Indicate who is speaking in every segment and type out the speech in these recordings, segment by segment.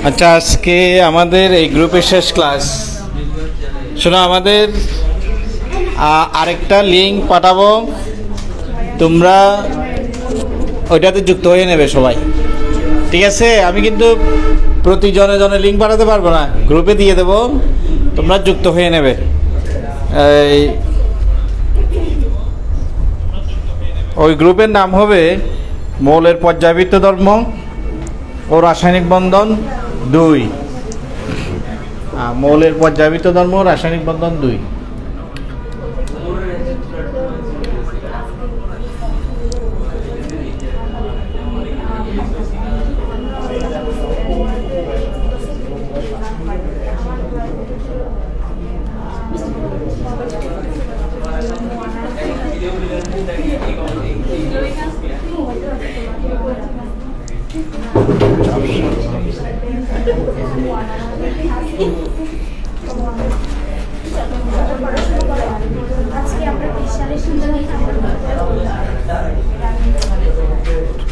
Speaker 1: আচ্ছা, আজকে আমাদের এই গ্রুপের শেষ ক্লাস। শোনো, আমাদের আরেকটা লিঙ্ক পাঠাবো, তোমরা ওইটাতে যুক্ত হয়ে নেবে সবাই, ঠিক আছে? আমি কিন্তু প্রতি জনে জনে লিঙ্ক পাঠাতে পারবো না, গ্রুপে দিয়ে দেবো, তোমরা যুক্ত হয়ে নেবে। ওই গ্রুপের নাম হবে মৌলের পর্যায়বৃত্ত ধর্ম ও রাসায়নিক বন্ধন 2। মৌলের পর্যায়বৃত্ত ধর্ম ও রাসায়নিক বন্ধন 2।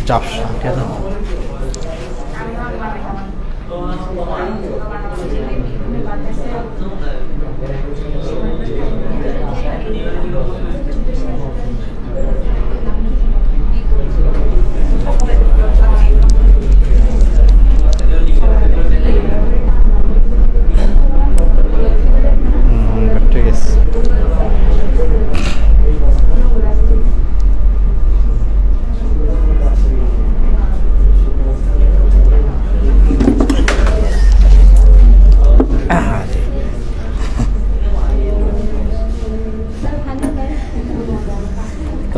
Speaker 1: চাপসা কেন? ঠিক আছে।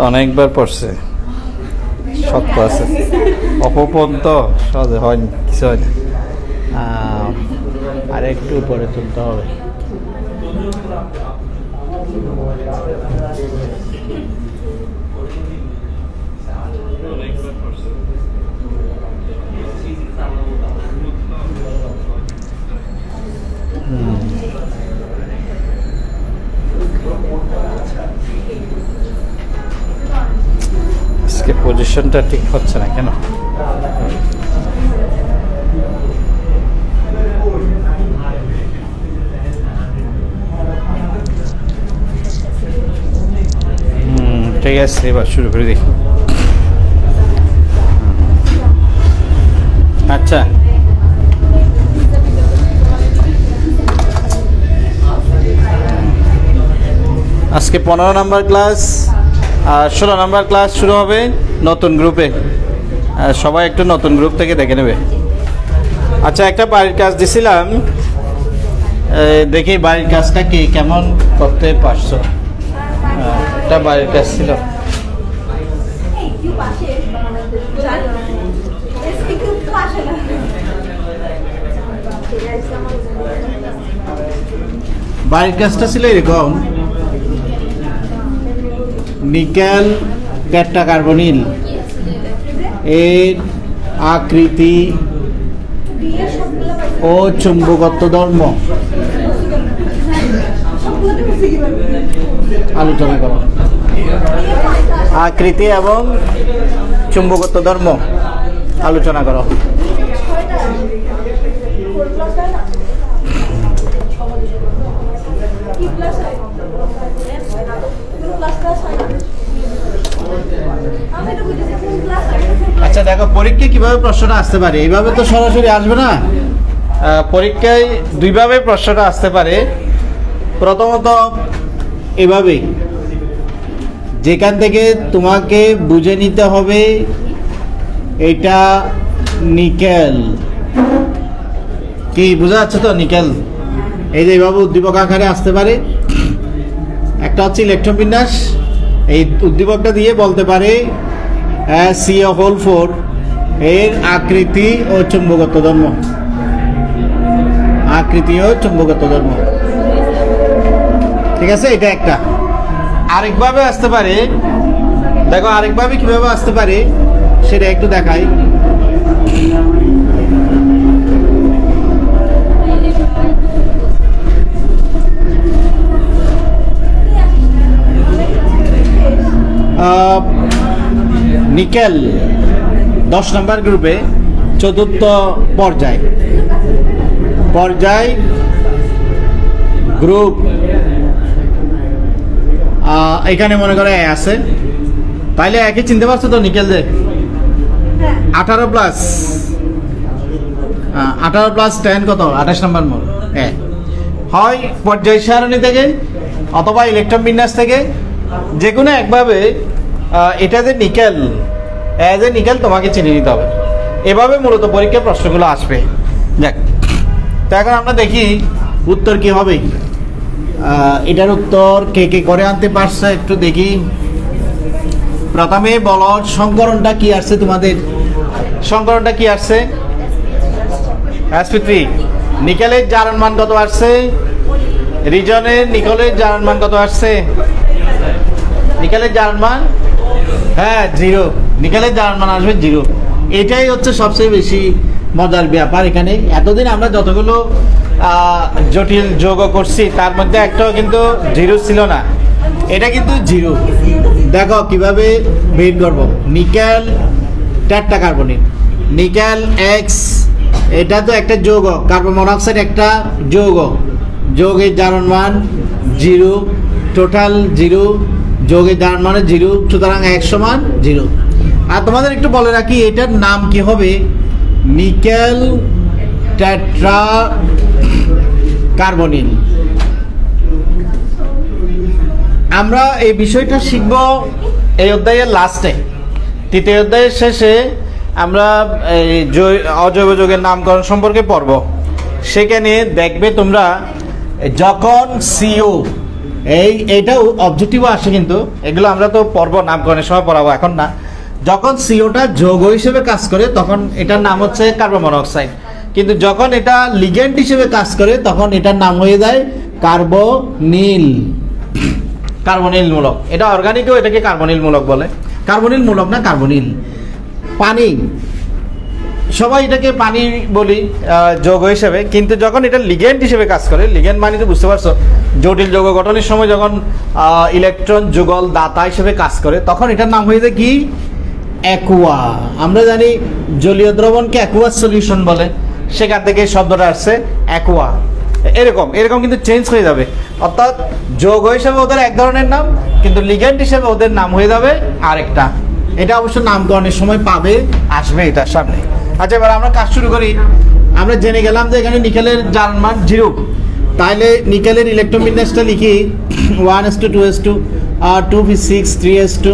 Speaker 1: অনেকবার পড়ছে, শক্ত আছে, অপপন তো সহজে হয়নি, কিছু হয় না, আর একটু উপরে তুলতে হবে। পজিশনটা ঠিক হচ্ছে না কেন? ঠিক আছে, এবার শুরু করে দেখি। আচ্ছা, আজকে 15 নম্বর ক্লাস আর 16 নম্বর ক্লাস শুরু হবে নতুন গ্রুপে। সবাই একটু নতুন গ্রুপ থেকে দেখে নেবে। আচ্ছা, একটা বাড়ির কাজ দিছিলাম, দেখি বাড়ির কাজটা কি কেমন করতে পারছো। একটা বাড়ির কাজ ছিল, বাড়ির কাজটা ছিল এরকম: নিকেল টেট্রাকার্বনিল এর আকৃতি ও চুম্বকত্ব ধর্ম আলোচনা করো। আকৃতি এবং চুম্বকত্ব ধর্ম আলোচনা করো। আচ্ছা দেখো, পরীক্ষায় কিভাবে প্রশ্নটা আসতে পারে। এইভাবে তো সরাসরি আসবে না, পরীক্ষায় দুইভাবে প্রশ্নটা আসতে পারে। প্রথমত এভাবেই, যেখান থেকে তোমাকে বুঝে নিতে হবে এটা নিকেল। কি বোঝা যাচ্ছে তো? নিকেল এই যে এইভাবে উদ্দীপক আকারে আসতে পারে। একটা হচ্ছে ইলেকট্রন বিন্যাস, এই উদ্দীপকটা দিয়ে বলতে পারে CO4 এর আকৃতি ও চুম্বকত্ব ধর্ম। আকৃতি ও চুম্বকত্ব ধর্ম, ঠিক আছে? এটা একটা। আরেকভাবে আসতে পারে, দেখো আরেকভাবে কিভাবে আসতে পারে সেটা একটু দেখাই। নিকেল 10 নম্বর গ্রুপে চতুর্থ পর্যায় গ্রুপ। এখানে মনে করে আছে, তাইলে একই চিনতে পারছো তো নিকেল যে 18 প্লাস 10 কত 28 নম্বর মোল। হয় পর্যায় সারণী থেকে অথবা ইলেকট্রন বিন্যাস থেকে, যে কোনো একভাবে এটা যে নিকেল, অ্যাজ এ নিকেল তোমাকে চিনে নিতে হবে। এভাবে মূলত পরীক্ষার প্রশ্নগুলো আসবে। দেখ, তো এখন আমরা দেখি উত্তর কি হবে। এটার উত্তর কে কে করে আনতে পারছে একটু দেখি। প্রথমে বলো সংকরণটা কি আসছে, তোমাদের সংকরণটা কি আসছে? sp3 নিকেলের জারণ মান কত আসছে? রিজনের নিকেলের জারণ মান কত আসছে? নিকেলের জারণ মান 0, নিকেলের জারণ মান আসবে 0। এটাই হচ্ছে সবচেয়ে বেশি মজার ব্যাপার। এখানে এতদিন আমরা যতগুলো জটিল যোগ করছি তার মধ্যে একটাও কিন্তু 0 ছিল না, এটা কিন্তু 0। দেখো কিভাবে বের করবো। নিকেল টেট্রাকার্বনিল, নিকেল এক্স, এটা তো একটা যৌগ, কার্বন মনোক্সাইড একটা যৌগ, যৌগের জারণ মান 0, টোটাল 0, যৌগের জারণ মানে 0, সুতরাং এক সমান 0। আর তোমাদের একটু বলে রাখি এটার নাম কি হবে, নিকেল টেট্রাকার্বনিল। আমরা এই বিষয়টা শিখব এই অধ্যায়ের লাস্টে, তৃতীয় অধ্যায়ের শেষে আমরা অজৈব যৌগের নামকরণ সম্পর্কে পড়ব। সেখানে দেখবে তোমরা যখন সিও, এইটাও অবজেক্টিভও আসে, কিন্তু এগুলো আমরা তো পড়ব নামকরণের সময় পড়াবো, এখন না। যখন সিওটা যৌগ হিসেবে কাজ করে তখন এটার নাম হচ্ছে কার্বন মনোক্সাইড, কিন্তু যখন এটা লিগ্যান্ড হিসেবে কাজ করে তখন এটার নাম হয়ে যায় কার্বনিল, কার্বনিল মূলক। এটা অর্গানিকও এটাকে কার্বনিল মূলক বলে, কার্বনিল মূলক না কার্বনিল। পানি, সবাই এটাকে পানি বলি যৌগ হিসেবে, কিন্তু যখন এটা লিগ্যান্ড হিসেবে কাজ করে, লিগ্যান্ড মানে তো বুঝতে পারছো জটিল যৌগ গঠনের সময় যখন ইলেকট্রন যুগল দাতা হিসেবে কাজ করে তখন এটার নাম হয়ে যায় কি, অ্যাকুয়া। আমরা জানি জলীয় দ্রবণকে অ্যাকুয়াস সলিউশন বলে, সেখান থেকে শব্দটা আসছে অ্যাকুয়া। এরকম কিন্তু চেঞ্জ হয়ে যাবে, অর্থাৎ যৌগ হিসেবে ওদের এক ধরনের নাম, কিন্তু লিগ্যান্ড হিসেবে ওদের নাম হয়ে যাবে আরেকটা। এটা অবশ্য নামকরণের সময় পাবে, আসবে এটার সামনে। আচ্ছা, এবার আমরা কাজ শুরু করি। আমরা জেনে গেলাম যে এখানে নিকেলের জারণ মান 0, তাহলে নিকেলের ইলেকট্রন বিন্যাসটা লিখি 1s2 2p6 3s2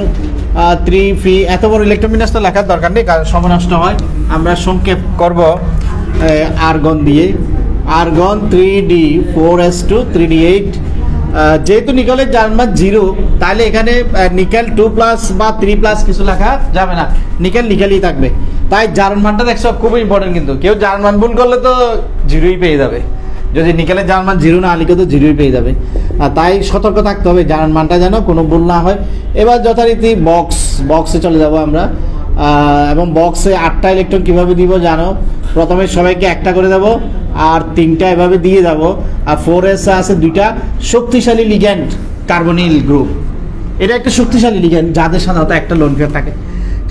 Speaker 1: 3p। এত বড় ইলেকট্রন বিন্যাসটা লেখার দরকার নেই, কারণ সময় নষ্ট হয়। আমরা সংক্ষেপ করব আর্গন দিয়ে, আর্গন 3d 4s2 3d8। যেহেতু নিকেলের জারণ মান 0, তাহলে এখানে নিকেল 2+ বা 3+ কিছু লেখা যাবে না, নিকেলই থাকবে। তাই জারণ মানটা দেখছো খুবই ইম্পর্টেন্ট, কিন্তু কেউ জারণ মান ভুল করলে তো 0ই পেয়ে যাবে। যদি নিকেলের জারণ মান 0 না লিখে তো 0ই পেয়ে যাবে। তাই সতর্ক থাকতে হবে জারণ মানটা যেন কোনো ভুল না হয়। এবার যথারীতি বক্সে চলে যাব আমরা, এবং বক্সে 8টা ইলেকট্রন কীভাবে দিব জানো। প্রথমে সবাইকে একটা করে দেবো, আর 3টা এভাবে দিয়ে যাব। আর 4s আছে 2টা শক্তিশালী লিগ্যান্ড কার্বনিল গ্রুপ। এটা একটা শক্তিশালী লিগ্যান্ড যাদের সাধারণত একটা লোন পেয়ার থাকে।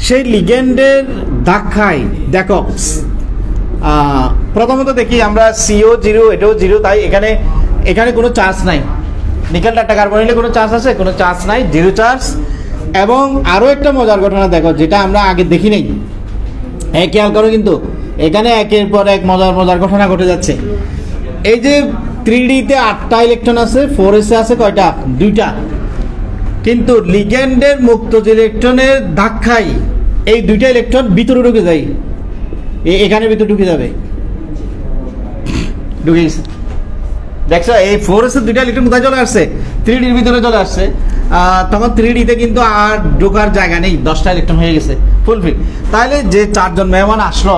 Speaker 1: সেই লিগ্যান্ডের ধাক্কায় দেখো প্রথমত দেখি আমরা CO 0, এটাও 0, তাই এখানে কোনো চার্জ নাই। নিকেল টেট্রাকার্বনিলে কোনো চার্জ আছে? কোনো চার্জ নাই, 0 চার্জ। এবং আরও একটা মজার ঘটনা দেখো, যেটা আমরা আগে দেখি নাই, খেয়াল করো কিন্তু এখানে একের পর এক মজার ঘটনা ঘটে যাচ্ছে। এই যে 3D-তে 8টা ইলেকট্রন আছে, 4s-এ আছে কয়টা? 2টা। কিন্তু লিগ্যান্ডের মুক্ত ইলেকট্রনের ধাক্কায় এই 2টা ইলেকট্রন ভিতরে ঢুকে যায়, এখানে ভিতরে ঢুকে যাবে, ঢুকে গেছে। দেখছো এই 4s-এর 2টা ইলেকট্রন কোথায় চলে আসছে? 3D-র ভিতরে চলে আসছে। তখন 3D-তে কিন্তু আর ঢোকার জায়গা নেই, 10টা ইলেকট্রন হয়ে গেছে ফুলফিল। তাহলে যে 4জন মেহমান আসলো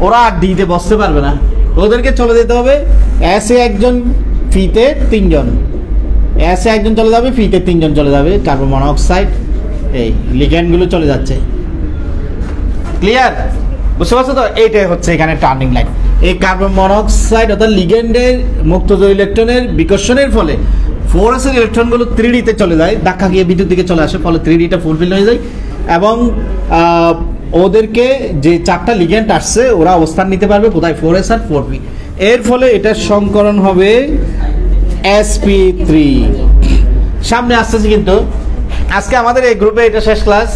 Speaker 1: ওরা আর D-তে বসতে পারবে না, ওদেরকে চলে যেতে হবে S-এ একজন, ফিতে 3জন। S-এ একজন চলে যাবে, ফিতে 3জন চলে যাবে। কার্বন মনোক্সাইড এই লিগ্যান্ডগুলো চলে যাচ্ছে। ক্লিয়ার? বুঝতে পারছো তো? এইটাই হচ্ছে এখানে টার্নিং লাইন। এই কার্বন মনোক্সাইড অর্থাৎ লিগ্যান্ডের মুক্ত ইলেকট্রনের বিকর্ষণের ফলে 4s-এর ইলেকট্রনগুলো 3D-তে চলে যায়, ধাক্কা গিয়ে বিদ্যুৎ দিকে চলে আসে, ফলে 3D-টা ফুলফিল হয়ে যায়। এবং ওদেরকে যে 4টা লিগ্যান্ড আসছে ওরা অবস্থান নিতে পারবে কোথায় 4s আর 4p। এর ফলে এটার সংকরণ হবে sp3। সামনে আসতেছে কিন্তু আজকে আমাদের এই গ্রুপে এটা শেষ ক্লাস,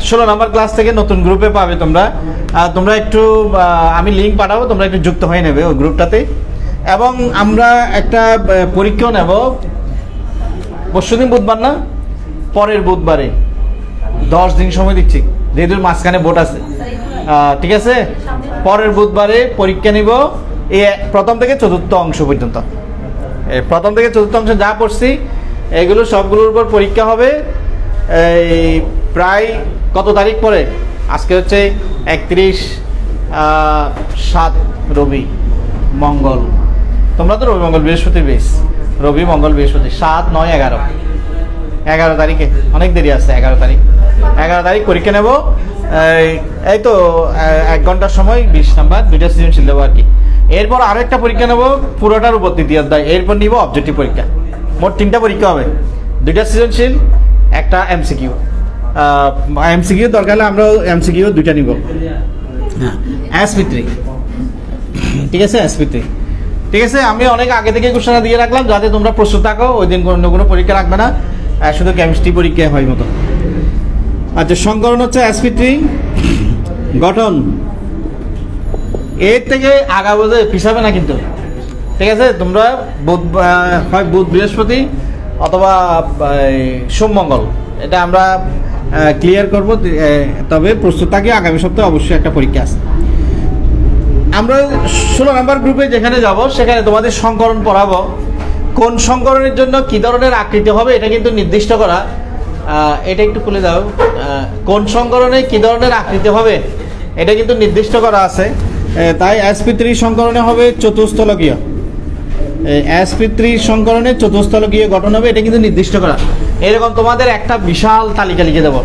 Speaker 1: 16 নম্বর ক্লাস থেকে নতুন গ্রুপে পাবে তোমরা। তোমরা একটু আমি লিঙ্ক পাঠাবো, তোমরা একটু যুক্ত হয়ে নেবে ওই গ্রুপটাতে। এবং আমরা একটা পরীক্ষাও নেব পরশুদিন বুধবার না, পরের বুধবারে 10 দিন সময় দিচ্ছি, যেহেতু মাঝখানে ভোট আছে। ঠিক আছে, পরের বুধবারে পরীক্ষা নিব এই প্রথম থেকে চতুর্থ অংশ পর্যন্ত। প্রথম থেকে চতুর্থ অংশ যা পড়ছি এগুলো সবগুলোর উপর পরীক্ষা হবে। এই প্রায় কত তারিখ পরে, আজকে হচ্ছে 31/7 রবি মঙ্গল, তোমরা তো রবি মঙ্গল বৃহস্পতি বেশ, রবি মঙ্গল বৃহস্পতি 7, 9, 11 তারিখে অনেক দেরি আছে। 11 তারিখ পরীক্ষা নেব। এই তো 1 ঘন্টার সময় 20 নাম্বার 2টা সৃজনশীল দেবো আর কি। এরপর আরেকটা পরীক্ষা নেব পুরোটার উপর দ্বিতীয় অধ্যায়। এরপর নিব অবজেক্টিভ পরীক্ষা। মোট 3টা পরীক্ষা হবে, 2টা সৃজনশীল, একটা এমসিকিউ। এমসিকিউ দরকার হলে আমরা এমসিকিউ 2টা নিব। SP3, ঠিক আছে, SP3। ঠিক আছে, আমি অনেক আগে থেকে ঘোষণা দিয়ে রাখলাম যাতে তোমরা প্রস্তুত থাকো। ওই দিন কোনো পরীক্ষা রাখবে না, শুধু কেমিস্ট্রি পরীক্ষা হয় মতো। আচ্ছা, সংকরণ হচ্ছে SP3। গঠন এর থেকে আগাবোধে পিছাবে না কিন্তু, ঠিক আছে। তোমরা হয় বুধ বৃহস্পতি অথবা সোম মঙ্গল, এটা আমরা ক্লিয়ার করব। তবে প্রস্তুত থাকি, আগামী সপ্তাহে অবশ্যই একটা পরীক্ষা আছে। আমরা 16 নম্বর গ্রুপে যেখানে যাব সেখানে তোমাদের সংকরণ পড়াবো। কোন সংকরণের জন্য কি ধরনের আকৃতি হবে এটা কিন্তু নির্দিষ্ট করা। এটা একটু খুলে দাও। কোন সংকরণে কি ধরনের আকৃতি হবে এটা কিন্তু নির্দিষ্ট করা আছে। তাই SP3 সংকরণে হবে চতুস্থলকীয়। SP3 সংকরণে চতুস্থলকীয় গঠন হবে, এটা কিন্তু নির্দিষ্ট করা। এরকম তোমাদের একটা বিশাল তালিকা লিখে দেবো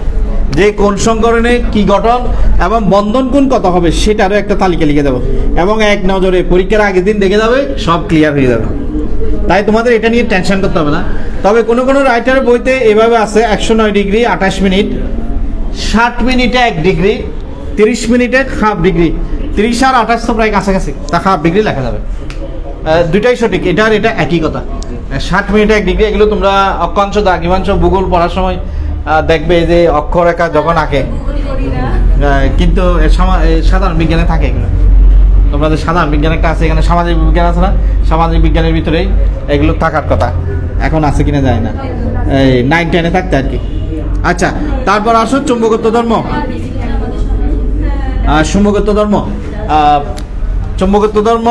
Speaker 1: যে কোন সংকরণে কি গঠন এবং বন্ধন কোণ কত হবে সেটারও একটা তালিকা লিখে দেবো। এবং এক নজরে পরীক্ষার আগের দিন দেখে যাবে, সব ক্লিয়ার হয়ে যাবে। তাই তোমাদের এটা নিয়ে টেনশন করতে হবে না। তবে কোনো রাইটারের বইতে এভাবে আছে 109 ডিগ্রি 28 মিনিট, 60 মিনিটে 1 ডিগ্রি, 30 মিনিটে হাফ ডিগ্রি। 30 আর 28 তো প্রায় কাছাকাছি, তা হাফ ডিগ্রি লেখা যাবে। দুইটাই সঠিক, এটা আর এটা একই কথা। 60 মিনিটে 1 ডিগ্রি, এগুলো তোমরা অক্ষাংশ দ্রাঘিমাংশ ভূগোল পড়ার সময় দেখবে যে অক্ষরেখা যখন আঁকে, কিন্তু সাধারণ বিজ্ঞানে থাকে এগুলো। তোমরা যে সাধারণ বিজ্ঞান একটা আছে, এখানে সামাজিক বিজ্ঞান আছে না, সামাজিক বিজ্ঞানের ভিতরেই এগুলো থাকার কথা। এখন আছে কিনা যায় না, এই 9, 10-এ থাকতে আর কি। আচ্ছা, তারপর আসো চুম্বকত্ব ধর্ম। চুম্বকত্ব ধর্ম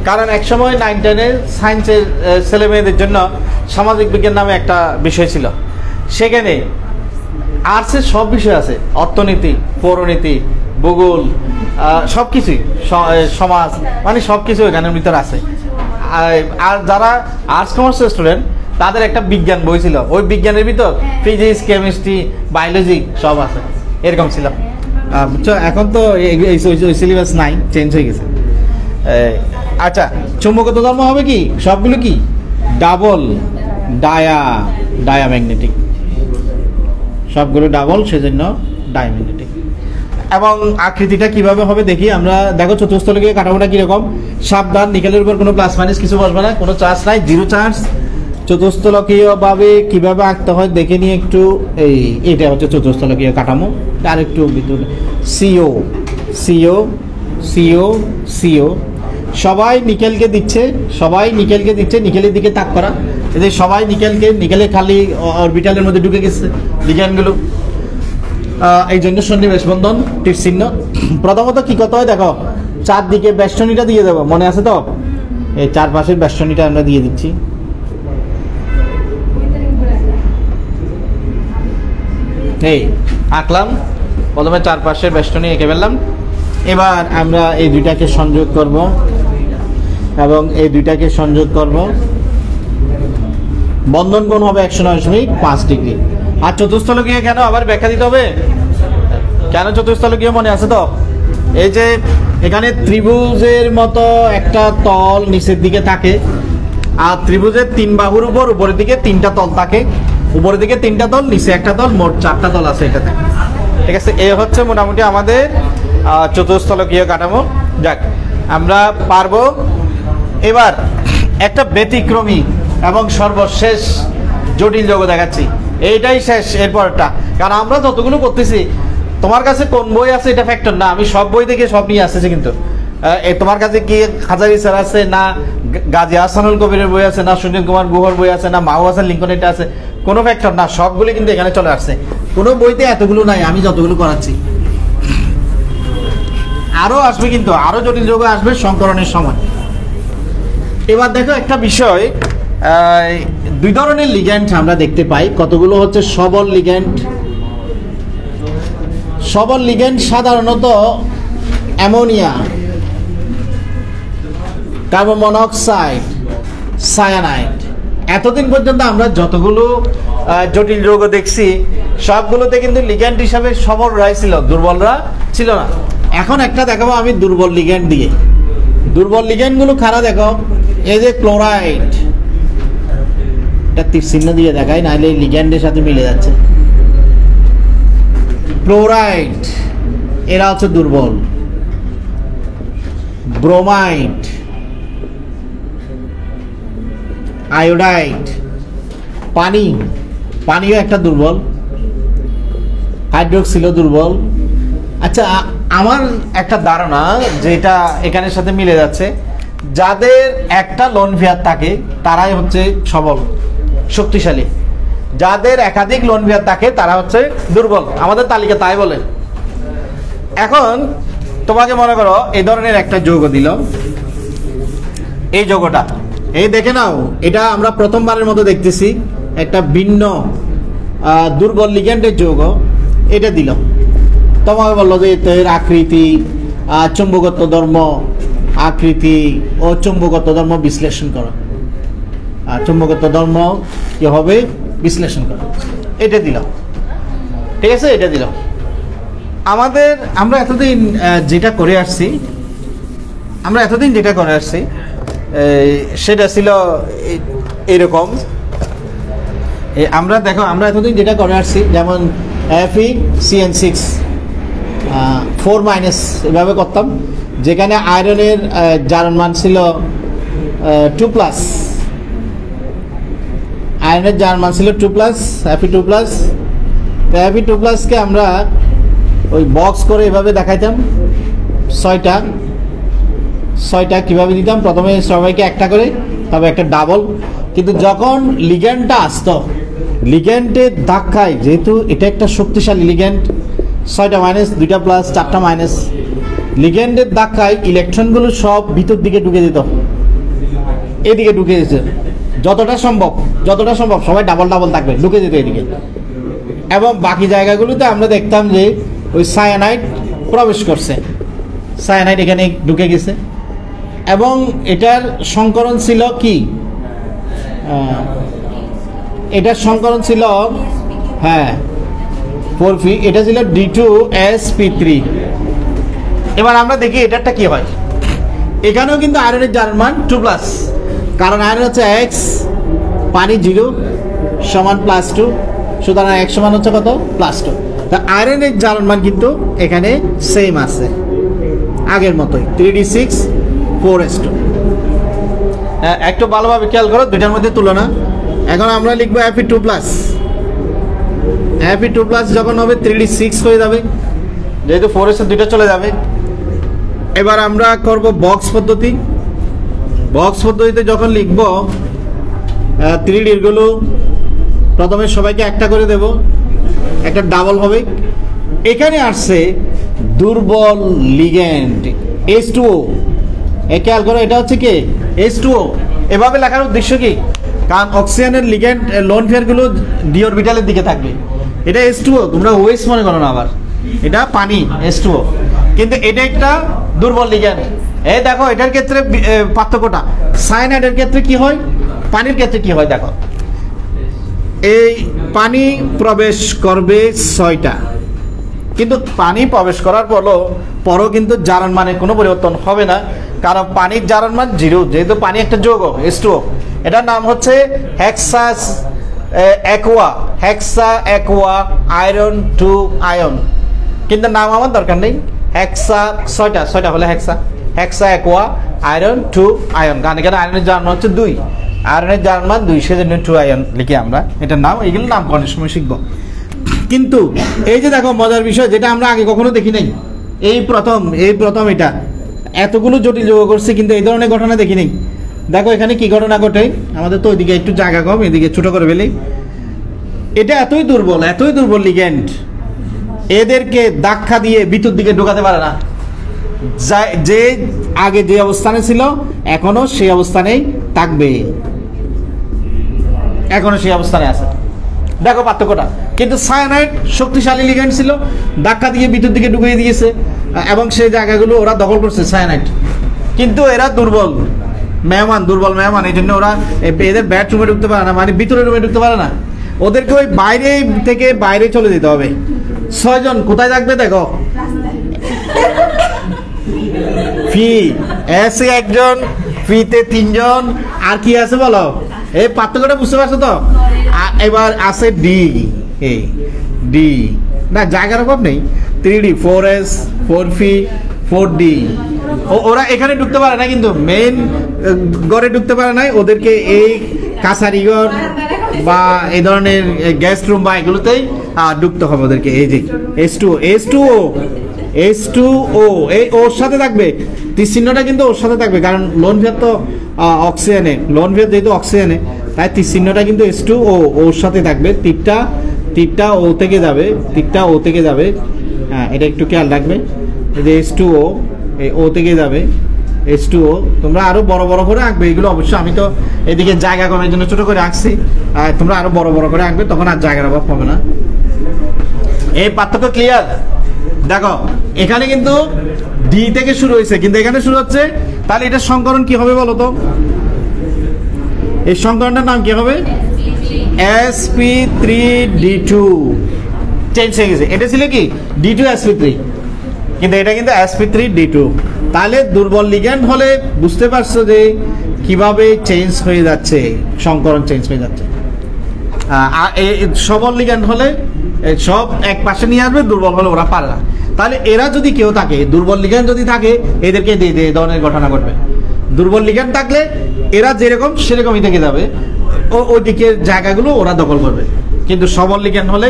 Speaker 1: কারণ একসময় 9, 10-এ সায়েন্সের ছেলে মেয়েদের জন্য সামাজিক বিজ্ঞান নামে একটা বিষয় ছিল। সেখানে আর্টসের সব বিষয় আছে, অর্থনীতি, পৌরনীতি, ভূগোল, সব কিছুই, সমাজ, মানে সব কিছু এখানের ভিতরে আছে। আর যারা আর্টস কমার্সের স্টুডেন্ট তাদের একটা বিজ্ঞান বই ছিল, ওই বিজ্ঞানের ভিতর ফিজিক্স, কেমিস্ট্রি, বায়োলজি সব আছে, এরকম ছিল। বুঝছো, এখন তো ওই সিলেবাস নাই, চেঞ্জ হয়ে গেছে। আচ্ছা, চুম্বকত্ব ধর্ম হবে কি সবগুলো কি ডাবল ডায়াম্যাগনেটিক, সবগুলো ডাবল, সেজন্য ডায়াম্যাগনেটিক। এবং আকৃতিটা কিভাবে হবে দেখি আমরা। দেখো চতুস্থলকীয় কাঠামোটা কিরকম। সাবধান, নিকেলের উপর কোনো প্লাস মাইনাস কিছু বসবে না, কোনো চার্জ নাই, 0 চার্জ। চতুস্থলকীয় ভাবে কিভাবে আঁকতে হয় দেখে নিয়ে একটু। এটা হচ্ছে চতুস্থলকীয় কাঠামো। আর একটু ভিতরে সিও সবাই নিকেলকে দিচ্ছে, নিকেলের দিকে তাক করা। এই যে সবাই নিকেলে খালি অরবিটালের মধ্যে ঢুকে গেছে লিগ্যান্ডগুলো, এই জন্য সন্নিবেশ বন্ধন তীর চিহ্ন। প্রথমত কি করতে হয় দেখো, চারদিকে বেষ্টনীটা দিয়ে দেবো, মনে আছে তো? এই চারপাশের বেষ্টনীটা আমরা দিয়ে দিচ্ছি। এই আঁকলাম, প্রথমে চারপাশের বেষ্টনী এঁকে ফেললাম। এবার আমরা এই দুইটাকে সংযোগ করব এবং এই দুইটাকে সংযোগ করব। বন্ধন কোণ হবে 109.5 ডিগ্রি। আর চতুস্থলকীয় কেন আবার ব্যাখ্যা দিতে হবে, কেন চতুস্থলকীয় মনে আছে তো? এই যে এখানে ত্রিভুজের মতো একটা তল নিচের দিকে থাকে, আর ত্রিভুজের 3 বাহুর উপরের দিকে 3টা তল থাকে। উপরের দিকে 3টা তল, নিচে একটা তল, মোট 4টা তল আছে এটাতে। ঠিক আছে, এই হচ্ছে মোটামুটি আমাদের চতুস্তলকীয় কাঠামো। যাক, আমরা পারবো। এবার একটা ব্যতিক্রমী এবং সর্বশেষ জটিল যোগ দেখাচ্ছি, এইটাই শেষ এরপরটা। কারণ আমরা যতগুলো করতেছি, তোমার কাছে কোন বই আছে এটা ফ্যাক্টর না, আমি সব বই থেকে সব নিয়ে আসতেছি। কিন্তু তোমার কাছে কি হাজারি স্যার আছে, না গাজী আহসানুল কবিরের বই আছে, না সুনীল কুমার গুহর বই আছে, না মাহু হাসান লিঙ্কন এটা আছে, কোনো ফ্যাক্টর না, সবগুলো কিন্তু এখানে চলে আসছে। কোনো বইতে এতগুলো নাই, আমি যতগুলো করাচ্ছি। আরো আসবে, কিন্তু আরো জটিল যোগ আসবে সংকরণের সময়। এবার দেখো একটা বিষয়, 2 ধরনের লিগ্যান্ড আমরা দেখতে পাই। কতগুলো হচ্ছে সবল লিগ্যান্ড। সবল লিগ্যান্ড সাধারণত অ্যামোনিয়া, কার্বন মনোক্সাইড, সায়ানাইড। এতদিন পর্যন্ত আমরা যতগুলো জটিল যৌগ দেখছি সবগুলোতে কিন্তু লিগ্যান্ড হিসাবে সবলরাই ছিল, দুর্বলরা ছিল না। এখন একটা দেখাবো আমি দুর্বল লিগ্যান্ড দিয়ে। দুর্বল লিগ্যান্ডগুলো খারাপ দেখো, এই যে ক্লোরাইড, এটা তীর চিহ্ন দিয়ে দেখাই, নাহলে লিগ্যান্ডের সাথে মিলে যাচ্ছে। ক্লোরাইড এরা হচ্ছে দুর্বল। ব্রোমাইড, আয়োডাইড, পানিও একটা দুর্বল। হাইড্রোক্সিলও দুর্বল। আচ্ছা, আমার একটা ধারণা যেটা এখানের সাথে মিলে যাচ্ছে, যাদের একটা লোন পেয়ার থাকে তারাই হচ্ছে সবল, শক্তিশালী। যাদের একাধিক লোন পেয়ার থাকে তারা হচ্ছে দুর্বল। আমাদের তালিকা তাই বলে। এখন তোমাকে মনে করো এই ধরনের একটা যৌগ দিল, এই যৌগটা, এই দেখে নাও, এটা আমরা প্রথমবারের মতো দেখতেছি, একটা ভিন্ন দুর্বল লিগ্যান্ডের যৌগ। এটা দিল, তোমাকে বললো যে এর আকৃতি, চুম্বকত্ব ধর্ম, আকৃতি ও চুম্বকত্ব ধর্ম বিশ্লেষণ করো। চুম্বকত্ব ধর্ম কি হবে বিশ্লেষণ করো। এটা দিল, ঠিক আছে, এটা দিল। আমরা এতদিন যেটা করে আসছি, সেটা ছিল এরকম। আমরা এতদিন যেটা করে আসছি, যেমন FeCN6 4- এভাবে করতাম, যেখানে আয়রনের জারণ মান ছিল 2+, আয়রনের জারণ মান ছিল 2+, Fe2+। তো Fe2+কে আমরা ওই বক্স করে এভাবে দেখাইতাম, 6টা কিভাবে দিতাম, প্রথমে সবাইকে একটা করে, তবে একটা ডাবল। কিন্তু যখন লিগ্যান্ডটা আসতো, লিগ্যান্ডের ধাক্কায়, যেহেতু এটা একটা শক্তিশালী লিগ্যান্ড, 6টা মাইনাস, 2টা প্লাস, 4টা মাইনাস, লিগ্যান্ডের ধাক্কায় ইলেকট্রনগুলো সব ভিতর দিকে ঢুকে যেত, এদিকে ঢুকে যেত। যতটা সম্ভব সবাই ডাবল থাকবে, ঢুকে যেত এদিকে। এবং বাকি জায়গাগুলোতে আমরা দেখতাম যে ওই সায়ানাইড প্রবেশ করছে, সায়ানাইড এখানে ঢুকে গেছে। এবং এটার সংকরণ ছিল কি, এটার সংকরণ ছিল, হ্যাঁ 4P, এটা ছিল D2sp3। এবার আমরা দেখি এটারটা কি হয়। এখানেও কিন্তু আয়রনের জারণ মান 2+, কারণ আয়রন হচ্ছে X, পানি 0 সমান +2, সুতরাং X সমান হচ্ছে কত, +2। তা আয়রনের জারণ মান কিন্তু এখানে সেম আছে, আগের মতোই, 3d6 4s2। একটু ভালোভাবে খেয়াল করো দুইটার মধ্যে তুলনা। এখন আমরা লিখবো Fe2+। Fe2+ যখন হবে 3d6 হয়ে যাবে, যেহেতু 4s2 দুইটা চলে যাবে। এবার আমরা করব বক্স পদ্ধতিতে যখন লিখব 3d গুলো প্রথমে সবাইকে একটা করে দেব, একটা ডাবল হবে। এখানে আসছে দুর্বল লিগ্যান্ড H2O। খেয়াল করো, এটা হচ্ছে কি H2O। এভাবে লেখার উদ্দেশ্য কি, কারণ অক্সিজেনের লিগ্যান্ড লোন পেয়ারগুলো ডি অরবিটালের দিকে থাকবে। এটা H2O, তোমরা OH মনে করো না আবার, এটা পানি H2O, কিন্তু এটা একটা দুর্বল লিগ্যান্ড। এই দেখো এটার ক্ষেত্রে পার্থক্যটা, সায়ানাইডের ক্ষেত্রে কি হয়, পানির ক্ষেত্রে কি হয় দেখো। এই পানি প্রবেশ করবে 6টা, কিন্তু পানি প্রবেশ করার পরও কিন্তু জারণ মানে কোনো পরিবর্তন হবে না, কারণ পানির জারণ মান 0, যেহেতু পানি একটা যৌগ H2O। এটার নাম হচ্ছে অ্যাকোয়া, হেক্সা অ্যাকোয়া আয়রন 2 আয়ন, কিন্তু নাম আমার দরকার নেই। হেক্সা ছয়টা হলে হেক্সা অ্যাকোয়া আয়রন 2 আয়ন, কারণ এখানে আয়রনের জার্মান হচ্ছে 2, আয়রনের জার্মান 2, সেজন্য 2 আয়ন লিখি আমরা এটার নাম। এইগুলো নামকরণের সময় শিখবো। কিন্তু এই যে দেখো মজার বিষয়, যেটা আমরা আগে কখনো দেখি নাই, এই প্রথম এটা এতগুলো জটিল যোগ করছে, কিন্তু এই ধরনের ঘটনা দেখি নাই। দেখো এখানে কি ঘটনা ঘটে, আমাদের তো ওইদিকে একটু জায়গা কম, এদিকে ছোট করে ফেলি। এটা এতই দুর্বল লিগ্যান্ড, এদেরকে ধাক্কা দিয়ে ভিতর দিকে ঢোকাতে পারে না। যে আগে যে অবস্থানে ছিল এখনো সেই অবস্থানেই থাকবে, এখনো সেই অবস্থানে আছে। দেখো পার্থক্যটা। কিন্তু সায়ানাইড শক্তিশালী লিগ্যান্ড ছিল, ধাক্কা দিয়ে ভিতর দিকে ঢুকিয়ে দিয়েছে এবং সেই জায়গাগুলো ওরা দখল করছে সায়ানাইড। কিন্তু এরা দুর্বল মেহমান, এই জন্য ওরা এদের ব্যাট রুমে ঢুকতে পারে না, মানে ভিতরে রুমে ঢুকতে পারে না। ওদেরকে ওই বাইরে থেকে বাইরে চলে যেতে হবে। 6 জন কোথায় থাকবে দেখো, ফি এসে 1 জন, ফিতে 3 জন, আর কি আছে বলো? এই পার্থক্যটা বুঝতে পারছো তো? এবার আছে ডি না, জায়গার অভাব নেই। 3D 4S 4P 4D, ওরা এখানে ঢুকতে পারে না, কিন্তু মেইন ঘরে ঢুকতে পারে না। ওদেরকে এই কাছারিঘর বা এই ধরনের গেস্ট রুম বা এগুলোতেই ঢুকতে হবে ওদেরকে। এই যে H2O এই ওর সাথে থাকবে, তীর চিহ্নটা কিন্তু ওর সাথে থাকবে, কারণ লোন ফেয়ার তো অক্সিজেনে, লোন ফেয়ার যেহেতু অক্সিজেনে, তাই তীর চিহ্নটা কিন্তু H2O ওর সাথে থাকবে। তীরটা ও থেকে যাবে, হ্যাঁ এটা একটু খেয়াল রাখবে। এই যে H2O এই ও থেকে যাবে, H2O তোমরা আরো বড় করে আঁকবে এগুলো। অবশ্যই আমি তো এদিকে জায়গা কমের জন্য ছোট করে আঁকছি, তোমরা আরো বড় করে আঁকবে, তখন আর জায়গার অভাব হবে না। এই পার্থক্য ক্লিয়ার? দেখো এখানে কিন্তু ডি থেকে শুরু হয়েছে, কিন্তু এখানে শুরু হচ্ছে। তাহলে এটা সংকরণ কি হবে বলো তো? এই সংকরণটার নাম কি হবে? sp3d2 চেঞ্জ হয়ে গেছে। এটা ছিল কি D2sp3, কিন্তু এটা কিন্তু sp3d2। তাহলে দুর্বল লিগ্যান্ড হলে বুঝতে পারছো যে কিভাবে চেঞ্জ হয়ে যাচ্ছে, সংকরণ চেঞ্জ হয়ে যাচ্ছে। সবল লিগ্যান্ড হলে সব এক পাশে নিয়ে আসবে, দুর্বল হলে ওরা পারে না। তাহলে এরা যদি কেউ থাকে, দুর্বল লিগ্যান্ড যদি থাকে, এদেরকে দিয়ে ধরনের ঘটনা ঘটবে। দুর্বল লিগ্যান্ড থাকলে এরা যেরকম সেরকমই থেকে যাবে, ওই দিকের জায়গাগুলো ওরা দখল করবে। কিন্তু সবল লিগ্যান্ড হলে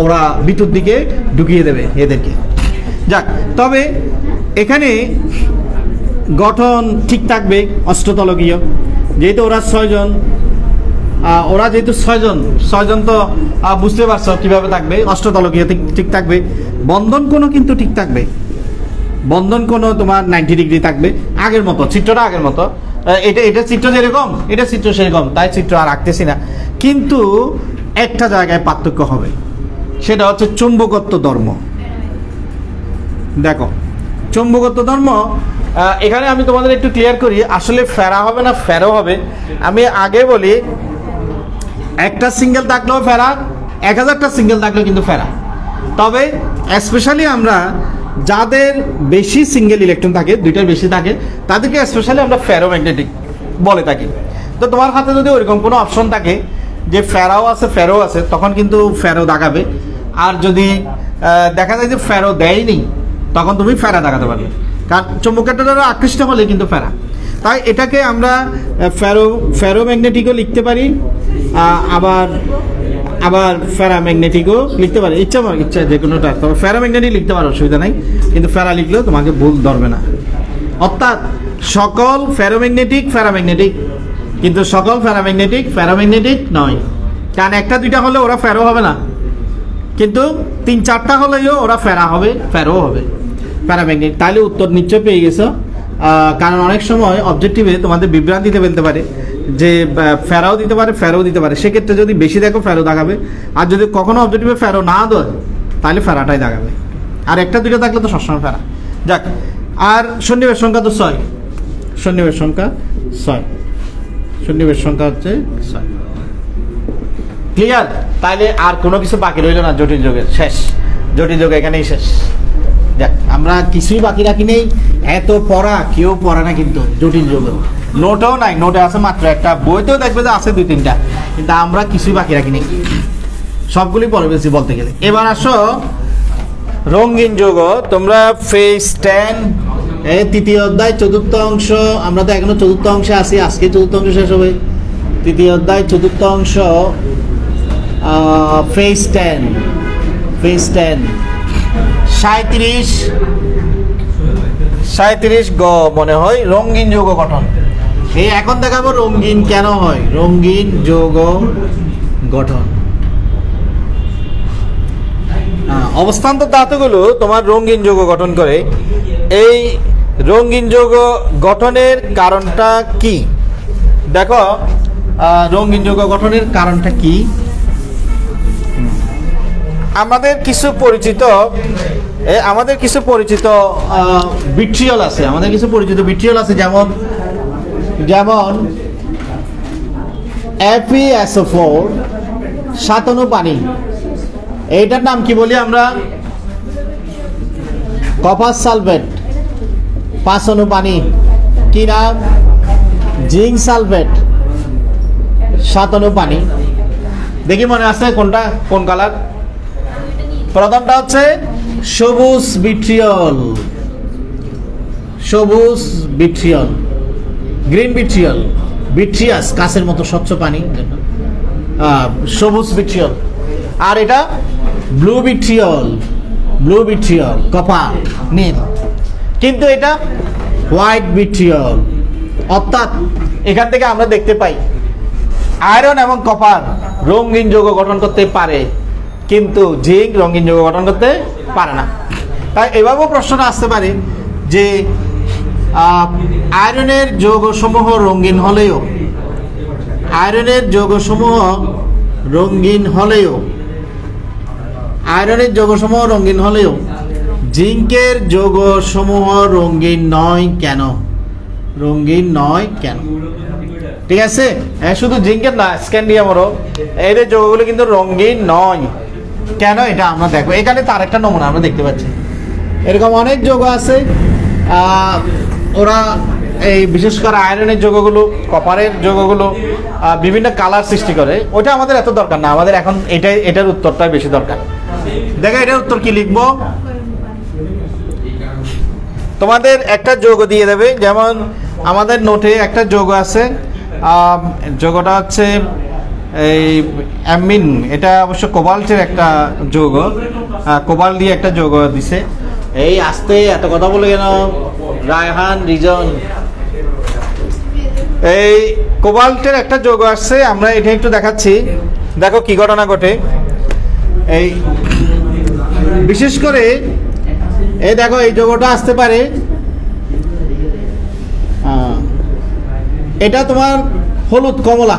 Speaker 1: ওরা ভিতর দিকে ঢুকিয়ে দেবে এদেরকে। যাক, তবে এখানে গঠন ঠিক থাকবে অষ্টতলকীয়, যেহেতু ওরা 6 জন, যেহেতু 6 জন তো বুঝতে পারছো কিভাবে থাকবে। অষ্টতলকীয় ঠিক থাকবে। বন্ধন কোণ কিন্তু ঠিক থাকবে, বন্ধন কোণ তোমার 90 ডিগ্রি থাকবে, আগের মতো, চিত্রটা আগের মতো। এটা চিত্র যেরকম, এটা চিত্র সেরকম, তাই চিত্র আর আঁকতেছি না। কিন্তু একটা জায়গায় পার্থক্য হবে, সেটা হচ্ছে চুম্বকত্ব ধর্ম। দেখো চুম্বকত্ব ধর্ম, এখানে আমি তোমাদের একটু ক্লিয়ার করি, আসলে ফেরা হবে না ফেরো হবে। আমি আগে বলি, একটা সিঙ্গেল থাকলেও ফেরা, 1000টা সিঙ্গেল থাকলেও কিন্তু ফেরা। তবে স্পেশালি আমরা যাদের বেশি সিঙ্গেল ইলেকট্রন থাকে, 2টার বেশি থাকে, তাদেরকে স্পেশালি আমরা ফেরোম্যাগনেটিক বলে থাকি। তো তোমার হাতে যদি ওইরকম কোনো অপশন থাকে যে ফেরাও আছে, তখন কিন্তু ফেরো দাগাবে। আর যদি দেখা যায় যে ফেরো দেয়নি, তখন তুমি ফেরা দাগাতে পারবে, কারণ চুম্বকের দ্বারা আকৃষ্ট হলে কিন্তু ফেরা। তাই এটাকে আমরা ফেরোম্যাগনেটিকও লিখতে পারি, আবার ফেরাম্যাগনেটিকও লিখতে পারি, ইচ্ছা যে কোনোটা। তবে ফেরাম্যাগনেটিক লিখতে পারো, অসুবিধা নাই, কিন্তু ফেরা লিখলেও তোমাকে ভুল ধরবে না। অর্থাৎ সকল ফেরাম্যাগনেটিক, কিন্তু সকল ফেরাম্যাগনেটিক নয়, কারণ 1-2টা হলে ওরা ফেরো হবে না, কিন্তু 3-4টা হলেও ওরা ফেরো হবে প্যারাম্যাগনেটিক। তাহলে উত্তর নিশ্চয় পেয়ে গেছো। কারণ অনেক সময় অবজেক্টিভে তোমাদের বিভ্রান্তিতে ফেলতে পারে যে ফেরাও দিতে পারে, ফেরো দিতে পারে। সেক্ষেত্রে যদি বেশি দেখো ফেরো দাগাবে, আর যদি কখনো অবজেক্টিভে ফেরো না দেয় তাহলে ফেরাটাই দাগাবে। আর 1-2টা থাকলে তো সবসময় ফেরা। যাক, আর সন্নিবেশ সংখ্যা তো 6, সন্নিবেশ সংখ্যা হচ্ছে 6। ক্লিয়ার? তাইলে আর কোনো কিছু বাকি রইল না, জটিল যোগের শেষ, জটিল যোগ এখানেই শেষ। দেখ আমরা কিছুই বাকি রাখি নেই, এত পড়া কেউ পড়ে না কিন্তু জটিল যোগ। নোটও নাই, নোটে আছে মাত্র একটা, বইতেও দেখবে যে আছে 2-3টা, কিন্তু আমরা কিছুই বাকি রাখিনি, সবগুলি পড়ে ফেলছি বলতে গেলে। এবার আসো রঙিন যৌগ। তোমরা ফেজ 10 এই 3য় অধ্যায় 4র্থ অংশ, আমরা তো এখনো 4র্থ অংশে আছি, আজকে 4র্থ অংশ শেষ হবে। 3য় অধ্যায় 4র্থ অংশ, ফেজ 10 37 গ মনে হয়, রঙিন যৌগ গঠন। এই এখন দেখাবো রঙিন কেন হয়, রঙিন যৌগ গঠন। অবস্থান্ত ধাতুগুলো তোমার রঙিন যৌগ গঠন করে। এই রঙিন যৌগ গঠনের কারণটা কি দেখো, রঙিন যৌগ গঠনের কারণটা কি? আমাদের কিছু পরিচিত ভিট্রিয়ল আছে, যেমন FeSO4 7 অণু পানি, এইটার নাম কি বলি আমরা? কপার সালফেট 5 অণু পানি, কি নাম? জিঙ্ক সালফেট 7 অণু পানি। দেখি মনে আছে কোনটা, কোন কালার? প্রথমটা হচ্ছে সবুজ ভিট্রিয়ল, গ্রিন ভিট্রিয়ল, ভিট্রিয়াস কাঁচের মতো স্বচ্ছ পানি, সবুজ ভিট্রিয়ল। আর এটা ব্লু ভিট্রিয়ল, কপার নীল। কিন্তু এটা হোয়াইট ভিট্রিয়ল। অর্থাৎ এখান থেকে আমরা দেখতে পাই আয়রন এবং কপার রঙিন যৌগ গঠন করতে পারে, কিন্তু জিঙ্ক রঙিন যৌগ গঠন করতে পারে না। তাই এভাবেও প্রশ্ন আসতে পারে যে আয়রনের যৌগসমূহ রঙিন হলেও জিঙ্কের যৌগসমূহ রঙিন নয় কেন? ঠিক আছে, শুধু জিঙ্কের না, স্ক্যান্ডিয়ামেরও এই যৌগগুলো কিন্তু রঙিন নয় কেন, এটা আমরা দেখবো। এখানে তার একটা নমুনা আমরা দেখতে পাচ্ছি। এরকম অনেক যৌগ আছে, ওরা এই বিশেষ করে আয়রনের যৌগগুলো, কপারের যৌগগুলো বিভিন্ন কালার সৃষ্টি করে। ওটা আমাদের এত দরকার না, আমাদের এখন এটার উত্তরটাই বেশি দরকার। দেখো এটার উত্তর কি লিখবো, তোমাদের একটা যৌগ দিয়ে দেবে। যেমন আমাদের নোটে একটা যৌগ আছে, যৌগটা হচ্ছে এই অ্যামিন, এটা অবশ্য কোবাল্টের একটা যৌগ, কোবাল্ট দিয়ে একটা যৌগ দিছে। এই আস্তে এত কথা বলে কেন রায়হান রিজন? এই কোবাল্টের একটা যৌগ আসছে, আমরা এটা একটু দেখাচ্ছি। দেখো কি ঘটনা ঘটে। এই বিশেষ করে এই দেখো এই যৌগটা আসতে পারে, এটা তোমার হলুদ কমলা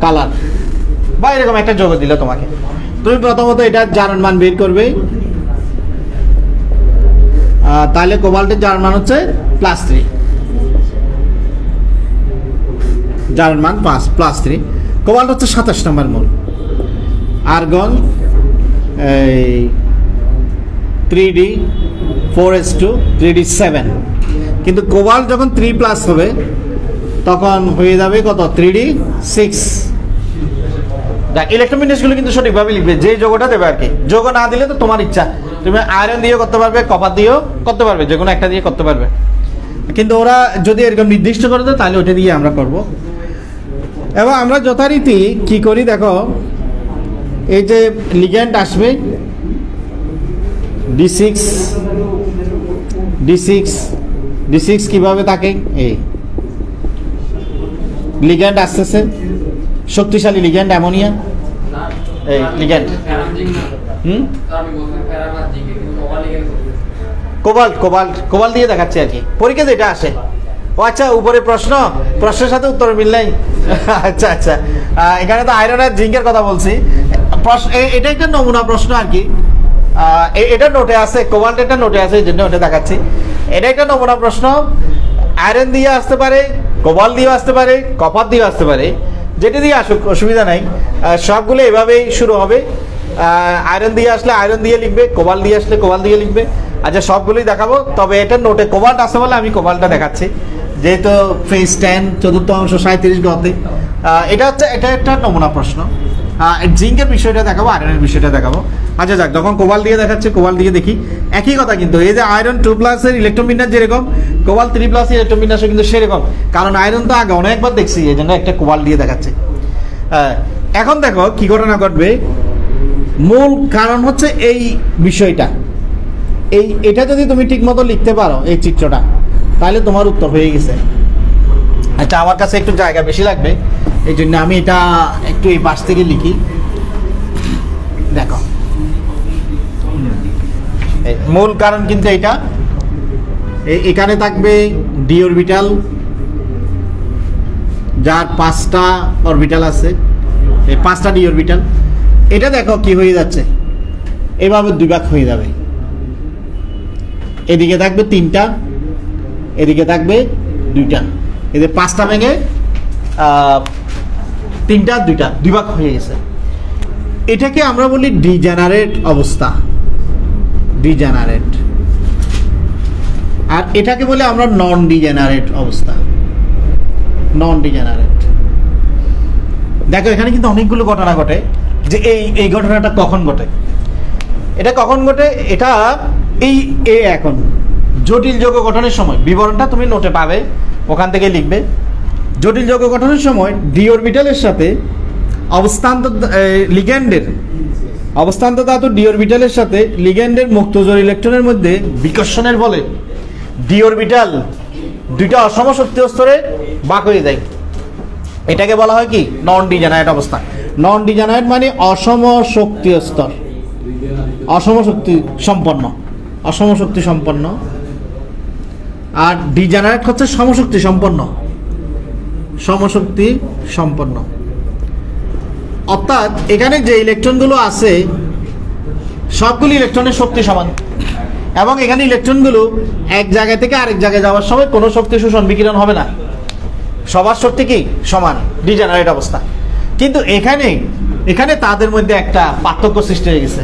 Speaker 1: কালার বা এরকম একটা যৌগ দিল তোমাকে। তুমি প্রথমত এটার জারণ মান বের করবে, তাহলে কোবাল্টের জারণ মান হচ্ছে +3, জারণ মান +3। কোবাল্ট হচ্ছে 27 নম্বর মোল, আর্গন এই 3D4S2 3D7। কিন্তু কোবাল্ট যখন 3+ হবে তখন হয়ে যাবে কত? 3D6। ইলেকট্রোমিনেসগুলো কিন্তু সঠিকভাবে লিখবে, যে যোগটা দেবে আর কি। যোগ না দিলে তো তোমার ইচ্ছা, তুমি আয়রন দিয়েও করতে পারবে, কপার দিয়েও করতে পারবে, যে কোনো একটা দিয়ে করতে পারবে। কিন্তু ওরা যদি এরকম নির্দিষ্ট করে দেয় তাহলে ওটা দিয়ে আমরা করব। এবং আমরা যথারীতি কি করি দেখো, এই যে লিগ্যান্ড আসবে D6 কিভাবে থাকে, এই লিগ্যান্ড আসতেছে, শক্তিশালী লিগ্যান্ড অ্যামোনিয়া, এই লিগ্যান্ড কোবাল্ট দিয়ে দেখাচ্ছে আর কি, পরীক্ষা যেটা আসে। ও আচ্ছা, উপরে প্রশ্নের সাথে উত্তর মিল নাই। আচ্ছা, এখানে তো আয়রন আর জিঙ্কের কথা বলছি। এটা একটা নমুনা প্রশ্ন আর কি, এটা নোটে আছে, কোবাল্ট একটা নোটে আছে, এই জন্য ওটা দেখাচ্ছি। এটা একটা নমুনা প্রশ্ন, আয়রন দিয়ে আসতে পারে, কোবাল্ট দিয়ে আসতে পারে, কপার দিয়ে আসতে পারে, যেটা দিয়ে আসুক অসুবিধা নাই। সবগুলো এভাবেই শুরু হবে। আয়রন দিয়ে আসলে আয়রন দিয়ে লিখবে, কোবাল্ট দিয়ে আসলে কোবাল্ট দিয়ে লিখবে, আচ্ছা সবগুলোই দেখাবো, তবে এটা নোটে কোবাল্ট আছে বলে আমি কোবাল্টটা দেখাচ্ছি, যেহেতু ফেজ 10 চতুর্থ অংশ 37 গতে। এটা একটা নমুনা প্রশ্ন। জিঙ্কের বিষয়টা দেখাবো, আয়রনের বিষয়টা দেখাবো। আচ্ছা যাক, যখন কোবাল্ট দিয়ে দেখাচ্ছে কোবাল্ট দিয়ে দেখি, একই কথা কিন্তু। এই যে আয়রন 2+ এর ইলেকট্রন বিন্যাস যেরকম, কোবাল্ট 3+ এর ইলেকট্রন বিন্যাসও কিন্তু সেরকম, কারণ আয়রন তো আগে অনেকবার দেখছি, এই জন্য একটা কোবাল্ট দিয়ে দেখাচ্ছে। এখন দেখো কি ঘটনা ঘটবে। মূল কারণ হচ্ছে এই বিষয়টা, এটা যদি তুমি ঠিক মতো লিখতে পারো এই চিত্রটা, তাহলে তোমার উত্তর হয়ে গেছে। আচ্ছা আমার কাছে একটু জায়গা বেশি লাগবে, এই জন্য আমি এটা একটু এই পাশ থেকে লিখি। দেখো মূল কারণ কিন্তু এটা, এখানে থাকবে ডি অরবিটাল, যার 5টা অরবিটাল আছে, এই 5টা ডি অরবিটাল। এটা দেখো কি হয়ে যাচ্ছে, এভাবে 2 ভাগ হয়ে যাবে। এদিকে থাকবে 3টা, এদিকে থাকবে 2টা, এদের 5টা ভেঙে 3টা 2টা 2 ভাগ হয়ে গেছে। এটাকে আমরা বলি ডিজেনারেট অবস্থা, ডিজেনারেট। আর এটাকে বলে আমরা নন ডিজেনারেট অবস্থা, নন ডিজেনারেট। দেখো এখানে কিন্তু অনেকগুলো ঘটনা ঘটে, যে এই ঘটনাটা কখন ঘটে, এটা কখন ঘটে, এটা এই এখন জটিল যৌগ গঠনের সময়, বিবরণটা তুমি নোটে পাবে, ওখান থেকে লিখবে। জটিল যৌগ গঠনের সময় ডি অরবিটালের সাথে অবস্থান্ত লিগ্যান্ডের, অবস্থান্ত ধাতু ডি অরবিটালের সাথে লিগ্যান্ডের মুক্ত জোড় ইলেকট্রনের মধ্যে বিকর্ষণের ফলে ডি অরবিটাল 2টা অসম শক্তি স্তরে ভাগ হয়ে যায়। এটাকে বলা হয় কি নন ডিজেনারেট অবস্থা। নন ডিজেনারেট মানে অসম শক্তি স্তর, অসম শক্তি সম্পন্ন, অসম শক্তি সম্পন্ন। আর ডিজেনারেট হচ্ছে সমশক্তি সম্পন্ন, সমশক্তি সম্পন্ন। অর্থাৎ এখানে যে ইলেকট্রনগুলো আছে সবগুলি ইলেকট্রনের শক্তি সমান, এবং এখানে ইলেকট্রনগুলো এক জায়গা থেকে আরেক জায়গায় যাওয়ার সময় কোনো শক্তি শোষণ বিকিরণ হবে না, সবার শক্তি কি সমান, ডিজেনারেট অবস্থা। কিন্তু এখানে তাদের মধ্যে একটা পার্থক্য সৃষ্টি হয়ে গেছে,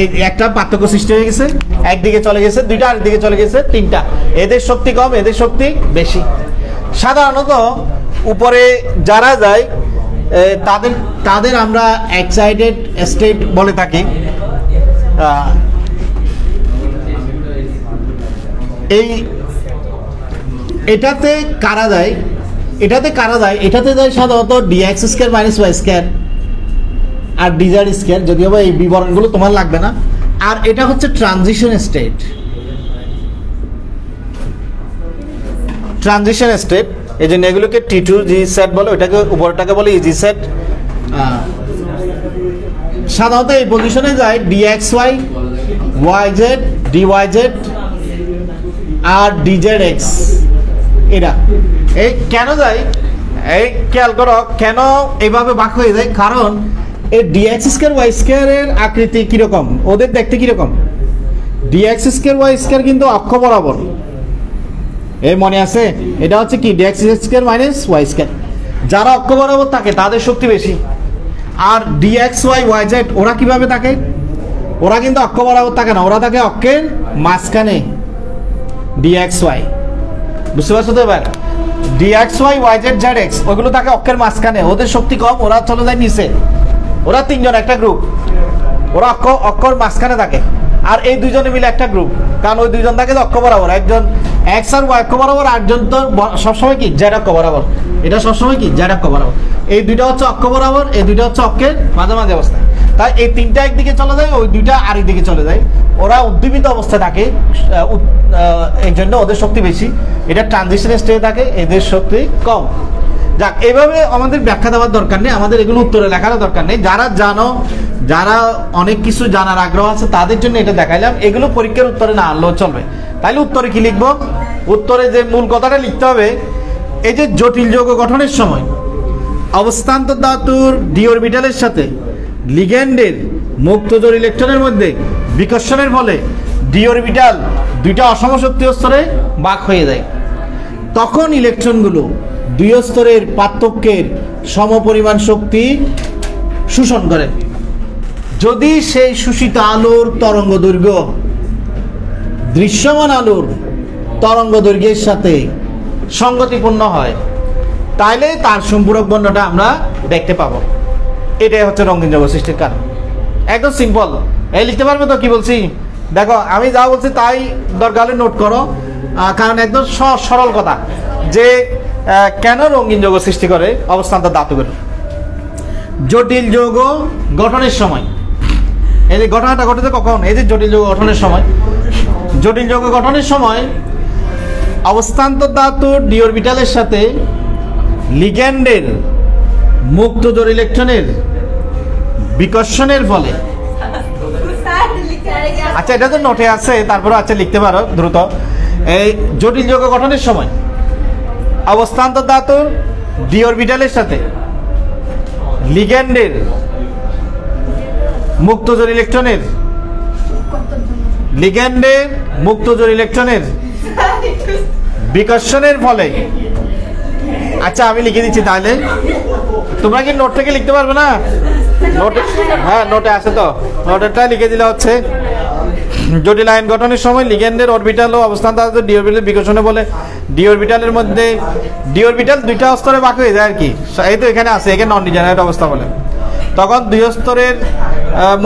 Speaker 1: এই একটা পার্থক্য সৃষ্টি হয়ে গেছে, একদিকে চলে গেছে 2টা, আরেকদিকে চলে গেছে 3টা। এদের শক্তি কম, এদের শক্তি বেশি। সাধারণত উপরে যারা যায় তাদের আমরা এক্সাইটেড স্টেট বলে থাকি। এটাতে কারা যায়, এটাতে যায় সাধারণত dx² - y² আর dz², যদিও বা এই বিবরণগুলো তোমার লাগবে না। আর এটা হচ্ছে ট্রানজিশন স্টেট, ট্রানজিশন স্টেট, এই জন্য এগুলোকে T2G সেট বলে, ওইটাকে উপরটাকে বলে ইজি সেট। সাধারণত এই পজিশনে যায় dxy, yz, dyz আর dzx। এটা এই কেন যায়, এই খেয়াল করো কেন এইভাবে ভাগ হয়ে যায়, কারণ এই dx² y² এর আকৃতি কিরকম, ওদের দেখতে কিরকম। dx² y² কিন্তু অক্ষ বরাবর, এই মনে আছে, এটা হচ্ছে কি dx² - y²। যারা অক্ষ বরাবর থাকে তাদের শক্তি বেশি। আর dxy yz ওরা কিভাবে থাকে, ওরা কিন্তু অক্ষ বরাবর থাকে না, ওরা থাকে অক্ষের মাঝখানে, dxy, বুঝতে পারছো তো? এবার dxy yz zx ওগুলো থাকে অক্ষের মাঝখানে, ওদের শক্তি কম, ওরা চলে যায় নিচে। ওরা 3জন একটা গ্রুপ, ওরা অক্ষর মাঝখানে থাকে। আর এই 2জনে মিলে একটা গ্রুপ, কারণ ওই 2জন থাকে অক্ষ বরাবর, একজন x আর y অক্ষ বরাবর, আরেকজন তো সবসময় কি z অক্ষ বরাবর, এটা সবসময় কি z অক্ষ বরাবর। এই 2টা হচ্ছে অক্ষ বরাবর, এই 2টা হচ্ছে অক্ষের মাঝামাঝি অবস্থায়। তাই এই 3টা একদিকে চলে যায়, ওই 2টা আরেক দিকে চলে যায়, ওরা উদ্দীপিত অবস্থায় থাকে, এই জন্য ওদের শক্তি বেশি। এটা ট্রানজিশন স্টেজে থাকে, এদের শক্তি কম। যাক, এইভাবে আমাদের ব্যাখ্যা দেওয়ার দরকার নেই, আমাদের এগুলো উত্তরে লেখার দরকার নেই। যারা জানো, যারা অনেক কিছু জানার আগ্রহ আছে তাদের জন্য এটা দেখাইলাম। এগুলো পরীক্ষার উত্তরে না আনলেও চলবে। তাইলে উত্তরে কি লিখবো, উত্তরে যে মূল কথাটা লিখতে হবে, এই যে জটিল যৌগ গঠনের সময় অবস্থান্তর ধাতুর ডি অরবিটালের সাথে লিগ্যান্ডের মুক্ত জোড় ইলেকট্রনের মধ্যে বিকর্ষণের ফলে ডি অরবিটাল 2টা অসম শক্তি স্তরে ভাগ হয়ে যায়। তখন ইলেকট্রনগুলো 2 স্তরের পার্থক্যের সমপরিমাণ শক্তি শোষণ করে। যদি সেই শোষিত আলোর তরঙ্গ দৈর্ঘ্য দৃশ্যমান আলোর তরঙ্গ দৈর্ঘ্যের সাথে সঙ্গতিপূর্ণ হয়, তাইলে তার সম্পূরক বর্ণটা আমরা দেখতে পাবো। এটাই হচ্ছে রঙিন যৌগ সৃষ্টির কারণ। একদম সিম্পল। এই লিখতে পারবে তো কি বলছি? দেখো আমি যা বলছি তাই দরকার হলে নোট করো, কারণ একদম সরল কথা যে কেন রঙিন যৌগ সৃষ্টি করে অবস্থান্তর ধাতুগুলো। জটিল যৌগ গঠনের সময়, এই যে ঘটনাটা ঘটেছে কখন? এই যে জটিল যৌগ গঠনের সময়। জটিল যৌগ গঠনের সময় অবস্থান্তর ধাতুর ডি অরবিটালের সাথে লিগ্যান্ডের মুক্ত জোড় ইলেকট্রনের বিকর্ষণের ফলে, আচ্ছা এটা তো নোটে আছে, তারপরে আচ্ছা লিখতে পারো দ্রুত। এই জটিল যৌগ গঠনের সময় অবস্থান্তর ধাতুর ডি অরবিটালের সাথে লিগ্যান্ডের মুক্ত জোড় ইলেকট্রনের বিকর্ষণের ফলে, আচ্ছা আমি লিখে দিচ্ছি তাহলে, তোমরা কি নোট থেকে লিখতে পারবে না? নোটে, হ্যাঁ নোটে আছে তো, নোটেরটা লিখে দিলে হচ্ছে জটিল আয়ন গঠনের সময় লিগ্যান্ডের অরবিটাল ও অবস্থান্তর ডি অরবিটাল বিকর্ষণে বলে ডি অরবিটালের মধ্যে, ডি অরবিটাল দুইটা স্তরে ভাগ হয়ে যায় আর কি, এই তো এখানে আছে, এখানে নন ডিজেনারেট অবস্থা বলে। তখন দুই স্তরের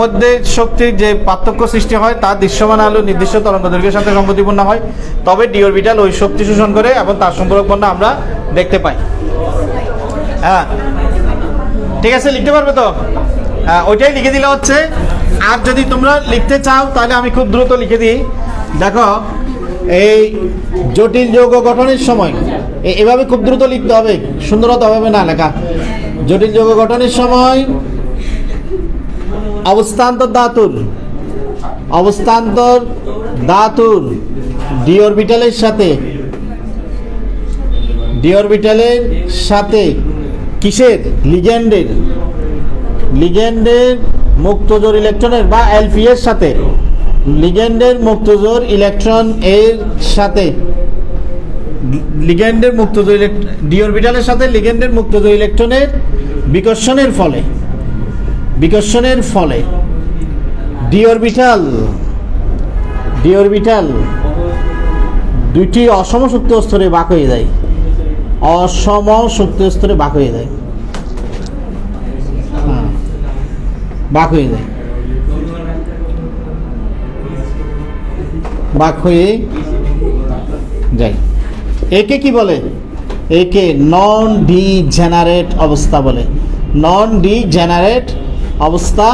Speaker 1: মধ্যে শক্তির যে পার্থক্য সৃষ্টি হয় তা দৃশ্যমান আলো নির্দিষ্ট তরঙ্গ দৈর্ঘ্যের সাথে সঙ্গতিপূর্ণ হয়, তবে ডি অরবিটাল ওই শক্তি শোষণ করে এবং তার সম্পূরক বর্ণ আমরা দেখতে পাই। হ্যাঁ ঠিক আছে, লিখতে পারবে তো? ওইটাই লিখে দিলে হচ্ছে। আর যদি তোমরা লিখতে চাও তাহলে আমি খুব দ্রুত লিখে দিই। দেখো এই জটিল যৌগ গঠনের সময় এভাবে খুব দ্রুত লিখতে হবে, সুন্দরতা হবে না লেখা। জটিল যৌগ গঠনের সময় অবস্থান্তর ধাতুর ডি অরবিটালের সাথে কিসের? লিগ্যান্ডের মুক্ত জোড় ইলেকট্রনের বা এলপি এর সাথে, লিগ্যান্ডের মুক্ত জোড় ইলেকট্রন এর সাথে, লিগ্যান্ডের মুক্ত জোড় ডি অরবিটালের সাথে লিগ্যান্ডের মুক্ত জোড় ইলেকট্রনের বিকর্ষণের ফলে ডি অরবিটাল দুইটি অসম শক্তি স্তরে ভাগ হয়ে যায়, ভাগ হয়ে যায়। একে কি বলে? একে নন ডিজেনারেট অবস্থা বলে। একে নন ডিজেনারেট অবস্থা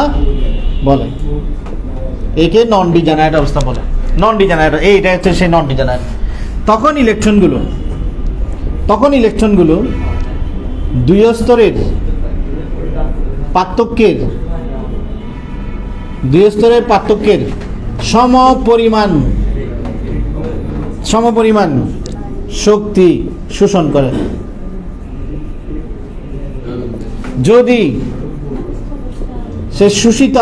Speaker 1: বলে। এইটা হচ্ছে সেই নন ডিজেনারেট। তখন ইলেকট্রনগুলো দুই স্তরের পার্থক্যের সমপরিমাণ শক্তি শোষণ করে। যদি সে শোষিত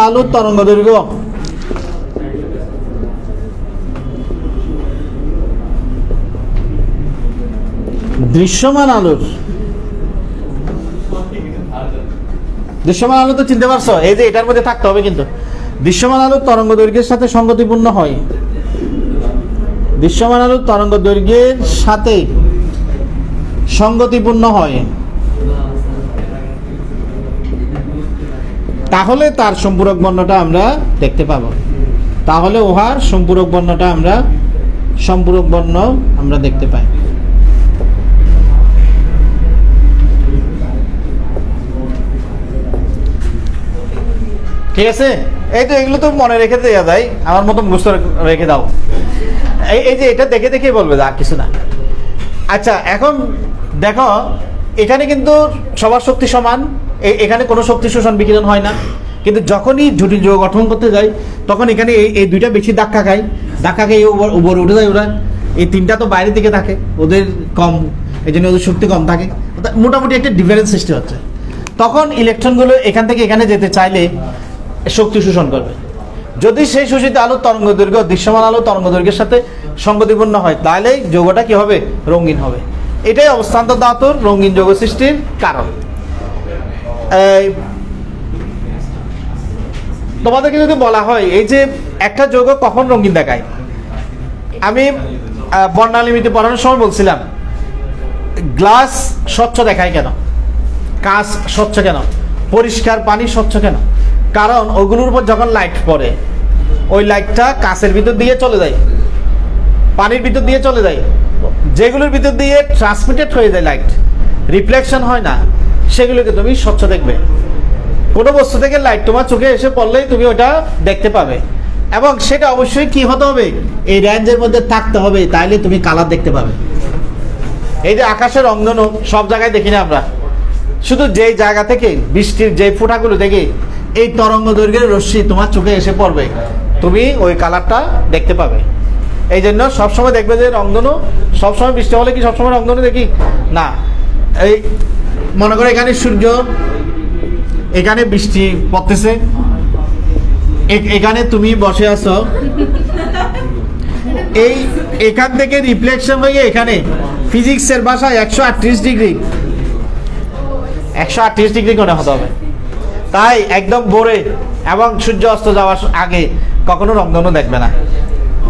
Speaker 1: আলোর তরঙ্গ দৈর্ঘ্য দৃশ্যমান আলো তো চিনতে পারছো? এই যে এটার মধ্যে থাকতে হবে, কিন্তু দৃশ্যমান আলোর তরঙ্গ দৈর্ঘ্যের সাথে সঙ্গতিপূর্ণ হয়, তাহলে তার সম্পূরক বর্ণটা আমরা দেখতে পাবো। তাহলে উহার সম্পূরক বর্ণটা আমরা দেখতে পাই। ঠিক আছে, এই তো এগুলো তো মনে রেখে দেওয়া যায়, আমার মতো মুখস্থ রেখে দাও। এই যে এটা দেখে দেখে বলবে আর কিছু না। আচ্ছা এখন দেখো, এখানে কিন্তু সবার শক্তি সমান, এখানে কোনো শক্তি শোষণ বিকিরণ হয় না, কিন্তু যখনই জটিল যৌগ গঠন করতে যাই তখন এখানে এই দুইটা বেশি ধাক্কা খায়, উপরে উঠে যায়। ওরা এই তিনটা তো বাইরের দিকে থাকে, ওদের কম, এই জন্য ওদের শক্তি কম থাকে, মোটামুটি একটা ডিফারেন্স সৃষ্টি হচ্ছে। তখন ইলেকট্রনগুলো এখান থেকে এখানে যেতে চাইলে শক্তি শোষণ করবে। যদি সেই শোষিত আলোর তরঙ্গ দৈর্ঘ্য দৃশ্যমান আলোর তরঙ্গ দৈর্ঘ্যের সাথে সঙ্গতিপূর্ণ হয়, তাহলে যৌগটা কি হবে? রঙিন হবে। এটাই অবস্থান্তর ধাতুর রঙিন যৌগ সৃষ্টির কারণ। তোমাদেরকে যদি বলা হয় এই যে একটা যৌগ কখন রঙিন দেখায়, আমি বর্ণালিমিতে পড়ানোর সময় বলছিলাম গ্লাস স্বচ্ছ দেখায় কেন, কাঁচ স্বচ্ছ কেন, পরিষ্কার পানি স্বচ্ছ কেন? কারণ ওগুলোর উপর যখন লাইট পড়ে ওই লাইটটা কাঁচের ভিতর দিয়ে চলে যায়, পানির ভিতর দিয়ে চলে যায়, যেগুলোর ভিতর দিয়ে ট্রান্সমিটেড হয়ে যায় লাইট, রিফ্লেকশন হয় না, সেগুলোকে তুমি স্বচ্ছ দেখবে। কোনো বস্তু থেকে লাইট তোমার চোখে এসে পড়লেই তুমি ওটা দেখতে পাবে, এবং সেটা অবশ্যই কি হতে হবে, এই রেঞ্জের মধ্যে থাকতে হবে, তাইলে তুমি কালার দেখতে পাবে। এই যে আকাশের রংধনু সব জায়গায় দেখি না আমরা, শুধু যেই জায়গা থেকে বৃষ্টির যে ফোঁটাগুলো থেকে এই তরঙ্গ দৈর্ঘ্যের রশ্মি তোমার চোখে এসে পড়বে, তুমি ওই কালারটা দেখতে পাবে। এই জন্য সবসময় দেখবে যে রংধনু, সবসময় বৃষ্টি হলে কি সবসময় রংধনু দেখি না। এই মনে করো এখানে সূর্য, এখানে বৃষ্টি পড়তেছে, এখানে তুমি বসে আছো, এই এখান থেকে রিফ্লেকশন হয়ে এখানে ফিজিক্সের ভাষায় 138 ডিগ্রি, 138 ডিগ্রি করে হতে হবে। তাই একদম ভোরে এবং সূর্য অস্ত যাওয়ার আগে কখনো রংধনু দেখবে না,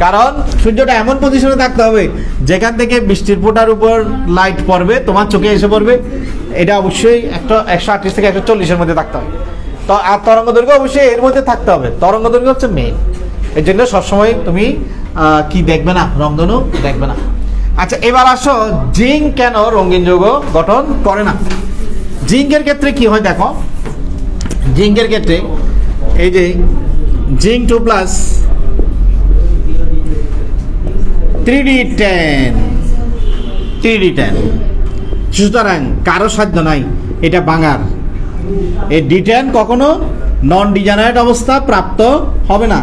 Speaker 1: কারণ সূর্যটা এমন পজিশনে থাকতে হবে যেখান থেকে বৃষ্টির ফোঁটার উপর লাইট পড়বে তোমার চোখে এসে পড়বে, এটা অবশ্যই একটা 138 থেকে 140-এর মধ্যে থাকতে হবে। তো আর তরঙ্গ দৈর্ঘ্য অবশ্যই এর মধ্যে থাকতে হবে, তরঙ্গ দৈর্ঘ্য হচ্ছে মেইন। এর জন্য সবসময় তুমি কি দেখবে না, রংধনু দেখবে না। আচ্ছা, এবার আসো জিঙ্ক কেন রঙিন যৌগ গঠন করে না। জিঙ্কের ক্ষেত্রে কি হয় দেখো, জিঙ্কের ক্ষেত্রে এই যে জিঙ্ক 2+ 3D10, 3D10, সুতরাং কারো সাধ্য নাই এটা ভাঙার। এই D10 কখনো নন ডিজেনারেট অবস্থা প্রাপ্ত হবে না।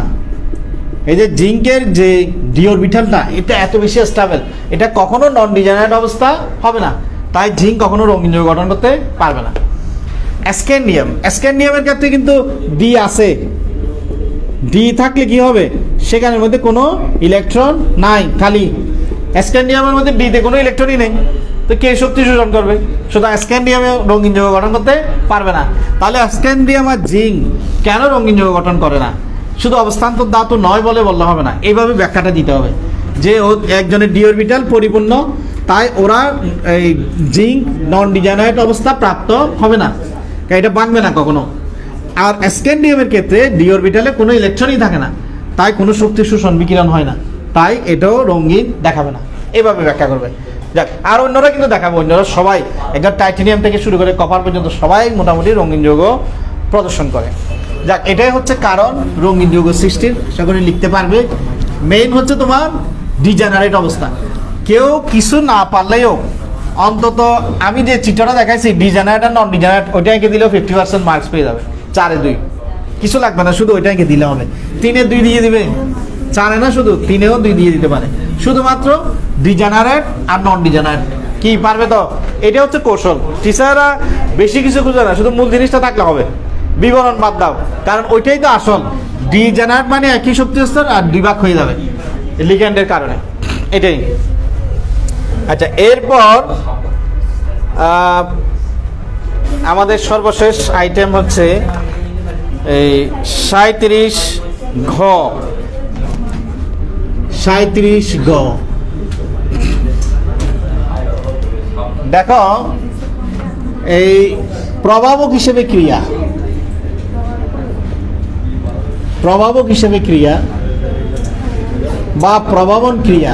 Speaker 1: এই যে জিঙ্কের যে ডি অরবিটালটা এটা এত বেশি স্টেবল, এটা কখনো নন ডিজেনারেট অবস্থা হবে না, তাই জিঙ্ক কখনো রঙিন যৌগ গঠন করতে পারবে না। স্ক্যান্ডিয়াম, স্ক্যান্ডিয়ামের ক্ষেত্রে কিন্তু ডি আছে, ডি থাকলে কি হবে, সেখানের মধ্যে কোনো ইলেকট্রন নাই, খালি। স্ক্যান্ডিয়ামের মধ্যে ডিতে কোনো ইলেকট্রনই নেই, তো কে শক্তি শোষণ করবে? সুতরাং স্ক্যান্ডিয়ামে রঙিন যৌগ গঠন করতে পারবে না। তাহলে স্ক্যান্ডিয়াম আর জিঙ্ক কেন রঙিন যৌগ গঠন করে না? শুধু অবস্থান্তর ধাতু নয় বলে বললে হবে না, এইভাবে ব্যাখ্যাটা দিতে হবে যে ও একজনের ডি অরবিটাল পরিপূর্ণ, তাই ওরা এই জিঙ্ক নন ডিজেনারেট অবস্থা প্রাপ্ত হবে না, এটা ভাঙবে না কখনো। আর স্ক্যান্ডিয়ামের ক্ষেত্রে ডি অরবিটালে কোনো ইলেকট্রনই থাকে না, তাই কোনো শক্তি শোষণ বিকিরণ হয় না, তাই এটাও রঙিন দেখাবে না। এভাবে ব্যাখ্যা করবে। যাক, আর অন্যরা কিন্তু দেখাবে, অন্যরা সবাই একদম টাইটেনিয়াম থেকে শুরু করে কপার পর্যন্ত সবাই মোটামুটি রঙিন যৌগ প্রদর্শন করে। যাক, এটাই হচ্ছে কারণ রঙিন যৌগ সৃষ্টির, সেখানে লিখতে পারবে। মেইন হচ্ছে তোমার ডিজেনারেট অবস্থা। কেউ কিছু না পারলেও অন্তত আমি যে চিত্রটা দেখাইছি ডিজেনারেট আর নন ডিজেনারেট, ওইটাকে দিলেও 50% মার্কস পেয়ে যাবে। 4-এ 2 কিছু লাগবে না, শুধু ওইটাকে দিলে হবে। 3-এ 2 দিয়ে দিবে, 4-এ না, শুধু 3-এও 2 দিয়ে দিতে পারে, শুধুমাত্র ডিজেনারেট আর নন ডিজেনারেট কি পারবে। তো এটা হচ্ছে কৌশল, টিচাররা বেশি কিছু খুঁজে না, শুধু মূল জিনিসটা থাকলে হবে, বিবরণ বাদ দাও, কারণ ওইটাই তো আসল। ডিজেনারেট মানে একই শক্তি স্তর আর 2 ভাগ হয়ে যাবে লিগ্যান্ডের কারণে, এটাই। আচ্ছা, এরপর আমাদের সর্বশেষ আইটেম হচ্ছে এই 37 ঘ। 37 ঘ দেখো, এই প্রভাবক হিসেবে ক্রিয়া, প্রভাবক হিসেবে ক্রিয়া বা প্রভাবন ক্রিয়া।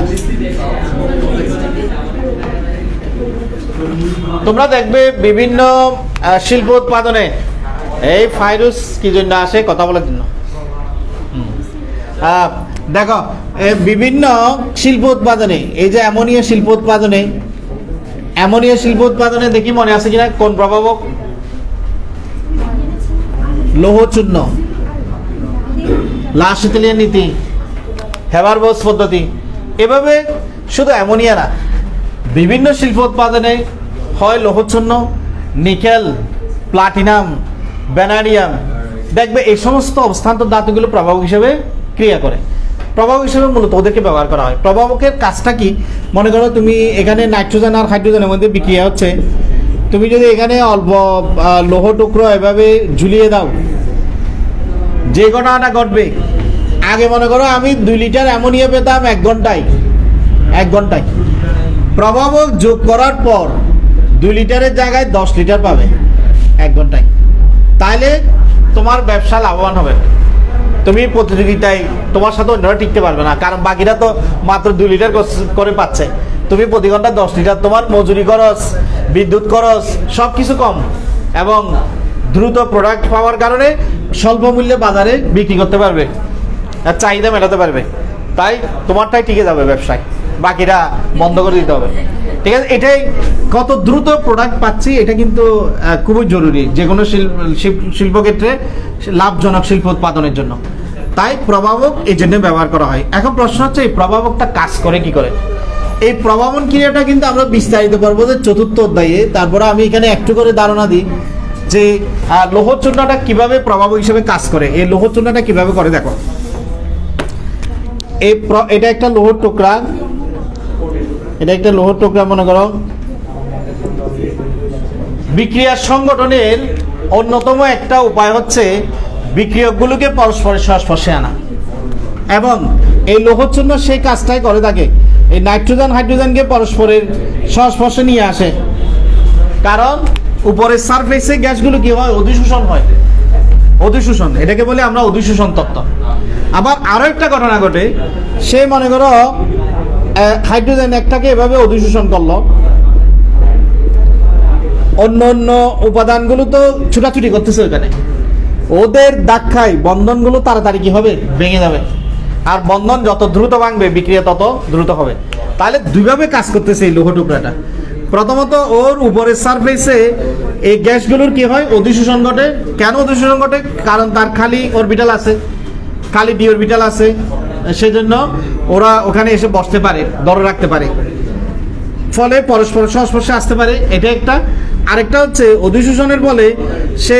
Speaker 1: তোমরা দেখবে বিভিন্ন শিল্প উৎপাদনে এই ফাইরুস কি জন্য আসে, কথা বলার জন্য। দেখো বিভিন্ন শিল্প উৎপাদনে, এই যে অ্যামোনিয়া শিল্প উৎপাদনে, অ্যামোনিয়া শিল্প উৎপাদনে দেখি মনে আছে কিনা কোন প্রভাবক? লৌহচূর্ণ, লাসিথিলিয়ান নীতি, হেবারবোস পদ্ধতি। এভাবে শুধু অ্যামোনিয়া না, বিভিন্ন শিল্প উৎপাদনে হয় লৌহচূর্ণ, নিকেল, প্লাটিনাম, ভ্যানাডিয়াম, দেখবে এই সমস্ত অবস্থান্তর ধাতুগুলো প্রভাবক হিসেবে ক্রিয়া করে। প্রভাবক হিসেবে মূলত ওদেরকে ব্যবহার করা হয়। প্রভাবকের কাজটা কি? মনে করো তুমি এখানে নাইট্রোজেন আর হাইড্রোজেনের মধ্যে বিক্রিয়া হচ্ছে, তুমি যদি এখানে অল্প লৌহ টুকরো এভাবে ঝুলিয়ে দাও, যে ঘটনাটা ঘটবে, আগে মনে করো আমি 2 লিটার অ্যামোনিয়া পেতাম 1 ঘন্টায়, প্রভাবক যোগ করার পর 2 লিটারের জায়গায় 10 লিটার পাবে 1 ঘন্টায়। তাহলে তোমার ব্যবসা লাভবান হবে। তুমি প্রতিযোগিতায় তোমার সাথে অন্যরা টিকতে পারবে না, কারণ বাকিরা তো মাত্র 2 লিটার করে পাচ্ছে, তুমি প্রতি ঘন্টা 10 লিটার। তোমার মজুরি খরচ, বিদ্যুৎ খরচ সব কিছু কম, এবং দ্রুত প্রোডাক্ট পাওয়ার কারণে স্বল্প মূল্যে বাজারে বিক্রি করতে পারবে, আর চাহিদা মেটাতে পারবে। তাই তোমারটাই টিকে যাবে ব্যবসায়, বাকিরা বন্ধ করে দিতে হবে। ঠিক আছে, এটাই কত দ্রুত প্রোডাক্ট পাচ্ছি এটা কিন্তু খুবই জরুরি যে কোনো শিল্পক্ষেত্রে লাভজনক শিল্প উৎপাদনের জন্য। তাই প্রভাবক এই জন্য ব্যবহার করা হয়। এখন প্রশ্ন হচ্ছে এই প্রভাবকটা কাজ করে কি করে? এই প্রভাবন ক্রিয়াটা কিন্তু আমরা বিস্তারিত পারবো যে 4র্থ অধ্যায়ে। তারপরে আমি এখানে একটু করে ধারণা দিই যে লৌহ চূর্ণটা কিভাবে প্রভাবক হিসেবে কাজ করে। এই লৌহ চূর্ণটা কিভাবে করে দেখো। এটা একটা লৌহর টুকরা, মনে করো। বিক্রিয়ার সংগঠনের অন্যতম একটা উপায় হচ্ছে বিক্রিয়কগুলোকে পরস্পরের সংস্পর্শে আনা, এবং এই লৌহচূর্ণ সেই কাজটাই করে থাকে। এই নাইট্রোজেন হাইড্রোজেনকে পরস্পরের সংস্পর্শে নিয়ে আসে, কারণ উপরের সারফেসে গ্যাসগুলো কি হয়? অধিশোষণ হয়। অধিশোষণ, এটাকে বলে আমরা অধিশোষণ তত্ত্ব। আবার আরো একটা ঘটনা ঘটে, সে মনে করো হাইড্রোজেন একটাকে এভাবে অধিশোষণ করলো, অন্য অন্য উপাদানগুলো তো ছুটাছুটি করতেছে ওখানে, ওদের ধাক্কায় বন্ধনগুলো তাড়াতাড়ি কি হবে? ভেঙে যাবে। আর বন্ধন যত দ্রুত ভাঙবে বিক্রিয়া তত দ্রুত হবে। তাহলে দুইভাবে কাজ করতেছে এই লৌহ টুকরাটা। প্রথমত ওর উপরের সারফেসে এই গ্যাসগুলোর কি হয়? অধিশোষণ ঘটে। কেন অধিশোষণ ঘটে? কারণ তার খালি অরবিটাল আছে, খালি ডি অরবিটাল আছে, সেজন্য ওরা ওখানে এসে বসতে পারে, ধরে রাখতে পারে, ফলে পরস্পর সংস্পর্শে আসতে পারে। এটা একটা। আরেকটা হচ্ছে অধিশোষণের ফলে সে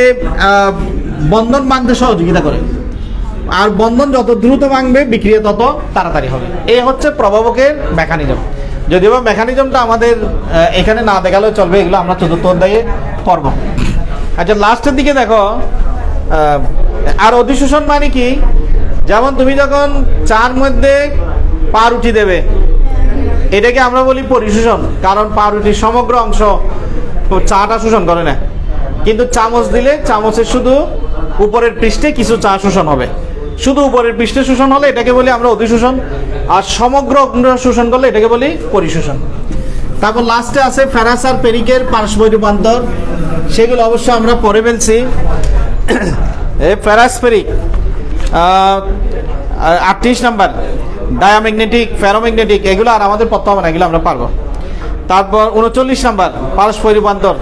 Speaker 1: বন্ধন ভাঙতে সহযোগিতা করে, আর বন্ধন যত দ্রুত ভাঙবে বিক্রিয়া তত তাড়াতাড়ি হবে। এই হচ্ছে প্রভাবকের মেকানিজম। যদিও মেকানিজমটা আমাদের এখানে না দেখালেও চলবে, এগুলো আমরা 4র্থ অধ্যায়ে পড়ব। আচ্ছা, লাস্টের দিকে দেখো। আর অধিশোষণ মানে কি? যেমন তুমি যখন চার মধ্যে পাউরুটি দেবে, এটাকে আমরা বলি পরিশোষণ, কারণ পাউরুটির সমগ্র অংশ চাটা শোষণ করে না, কিন্তু চামচ দিলে চামচের শুধু উপরের পৃষ্ঠে কিছু চা শোষণ হবে। শুধু উপরের পৃষ্ঠে শোষণ হলে এটাকে বলি আমরা অধিশোষণ, আর সমগ্র শোষণ করলে এটাকে বলি পরিশোষণ। তারপর লাস্টে আছে ফেরাস আর পেরিকের পারস্পরিক রূপান্তর, সেগুলো অবশ্য আমরা পড়ে ফেলছি। ফেরাস পেরিক 38 নাম্বার, ডায়াম্যাগনেটিক, ফেরোম্যাগনেটিক, এগুলো আর আমাদের পড়তে হবে না, এগুলো আমরা পারবো। তারপর 39 নাম্বার পারস্পরিক রূপান্তর,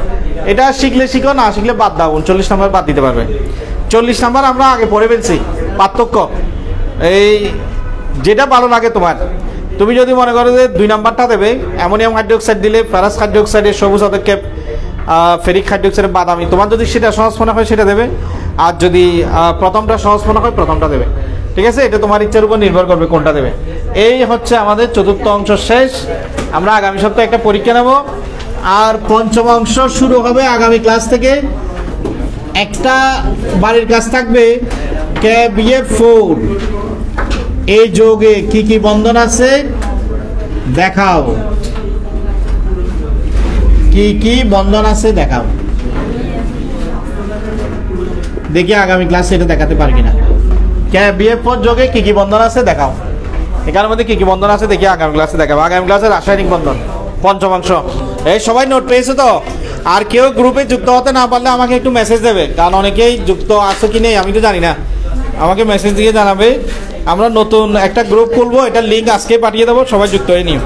Speaker 1: এটা শিখলে শিখো, না শিখলে বাদ দাও, 39 নাম্বার বাদ দিতে পারবে। 40 নাম্বার আমরা আগে পড়ে ফেলছি, পার্থক্য। এই যেটা ভালো লাগে তোমার, তুমি যদি মনে করো যে 2 নাম্বারটা দেবে, অ্যামোনিয়াম হাইড্রোক্সাইড দিলে ফেরাস হাইড্রোক্সাইডের সবুজ পদক্ষেপ, ফেরিক হাইড্রোক্সাইডের বাদামি, তোমার যদি সেটা সহজ মনে হয় সেটা দেবে, আর যদি প্রথমটা সহজ মনে হয় প্রথমটা দেবে। ঠিক আছে, এটা তোমার ইচ্ছার উপর নির্ভর করবে কোনটা দেবে। এই হচ্ছে আমাদের 4র্থ অংশ শেষ। আমরা আগামী সপ্তাহে একটা পরীক্ষা নেব, আর 5ম অংশ শুরু হবে আগামী ক্লাস থেকে। একটা বাড়ির কাজ থাকবে, KBF4 এই যোগে কি কি বন্ধন আছে দেখাও, কি কি বন্ধন আছে দেখাও। দেখি আগামী ক্লাসে এটা দেখাতে পারি কিনা। KBF4 যোগে কি কি বন্ধন আছে দেখাও, এখানের মধ্যে কি কি বন্ধন আছে দেখি আগামী ক্লাসে দেখাবো। আগামী ক্লাসে রাসায়নিক বন্ধন 5ম অংশ। এই সবাই নোট পেয়েছো তো? আর কেউ গ্রুপে যুক্ত হতে না পারলে আমাকে একটু মেসেজ দেবে, কারণ অনেকেই যুক্ত আছে কি নেই আমি তো জানি না। আমাকে মেসেজ দিয়ে জানাবে। আমরা নতুন একটা গ্রুপ খুলবো, এটার লিঙ্ক আজকে পাঠিয়ে দেবো, সবাই যুক্ত হয়ে নিও।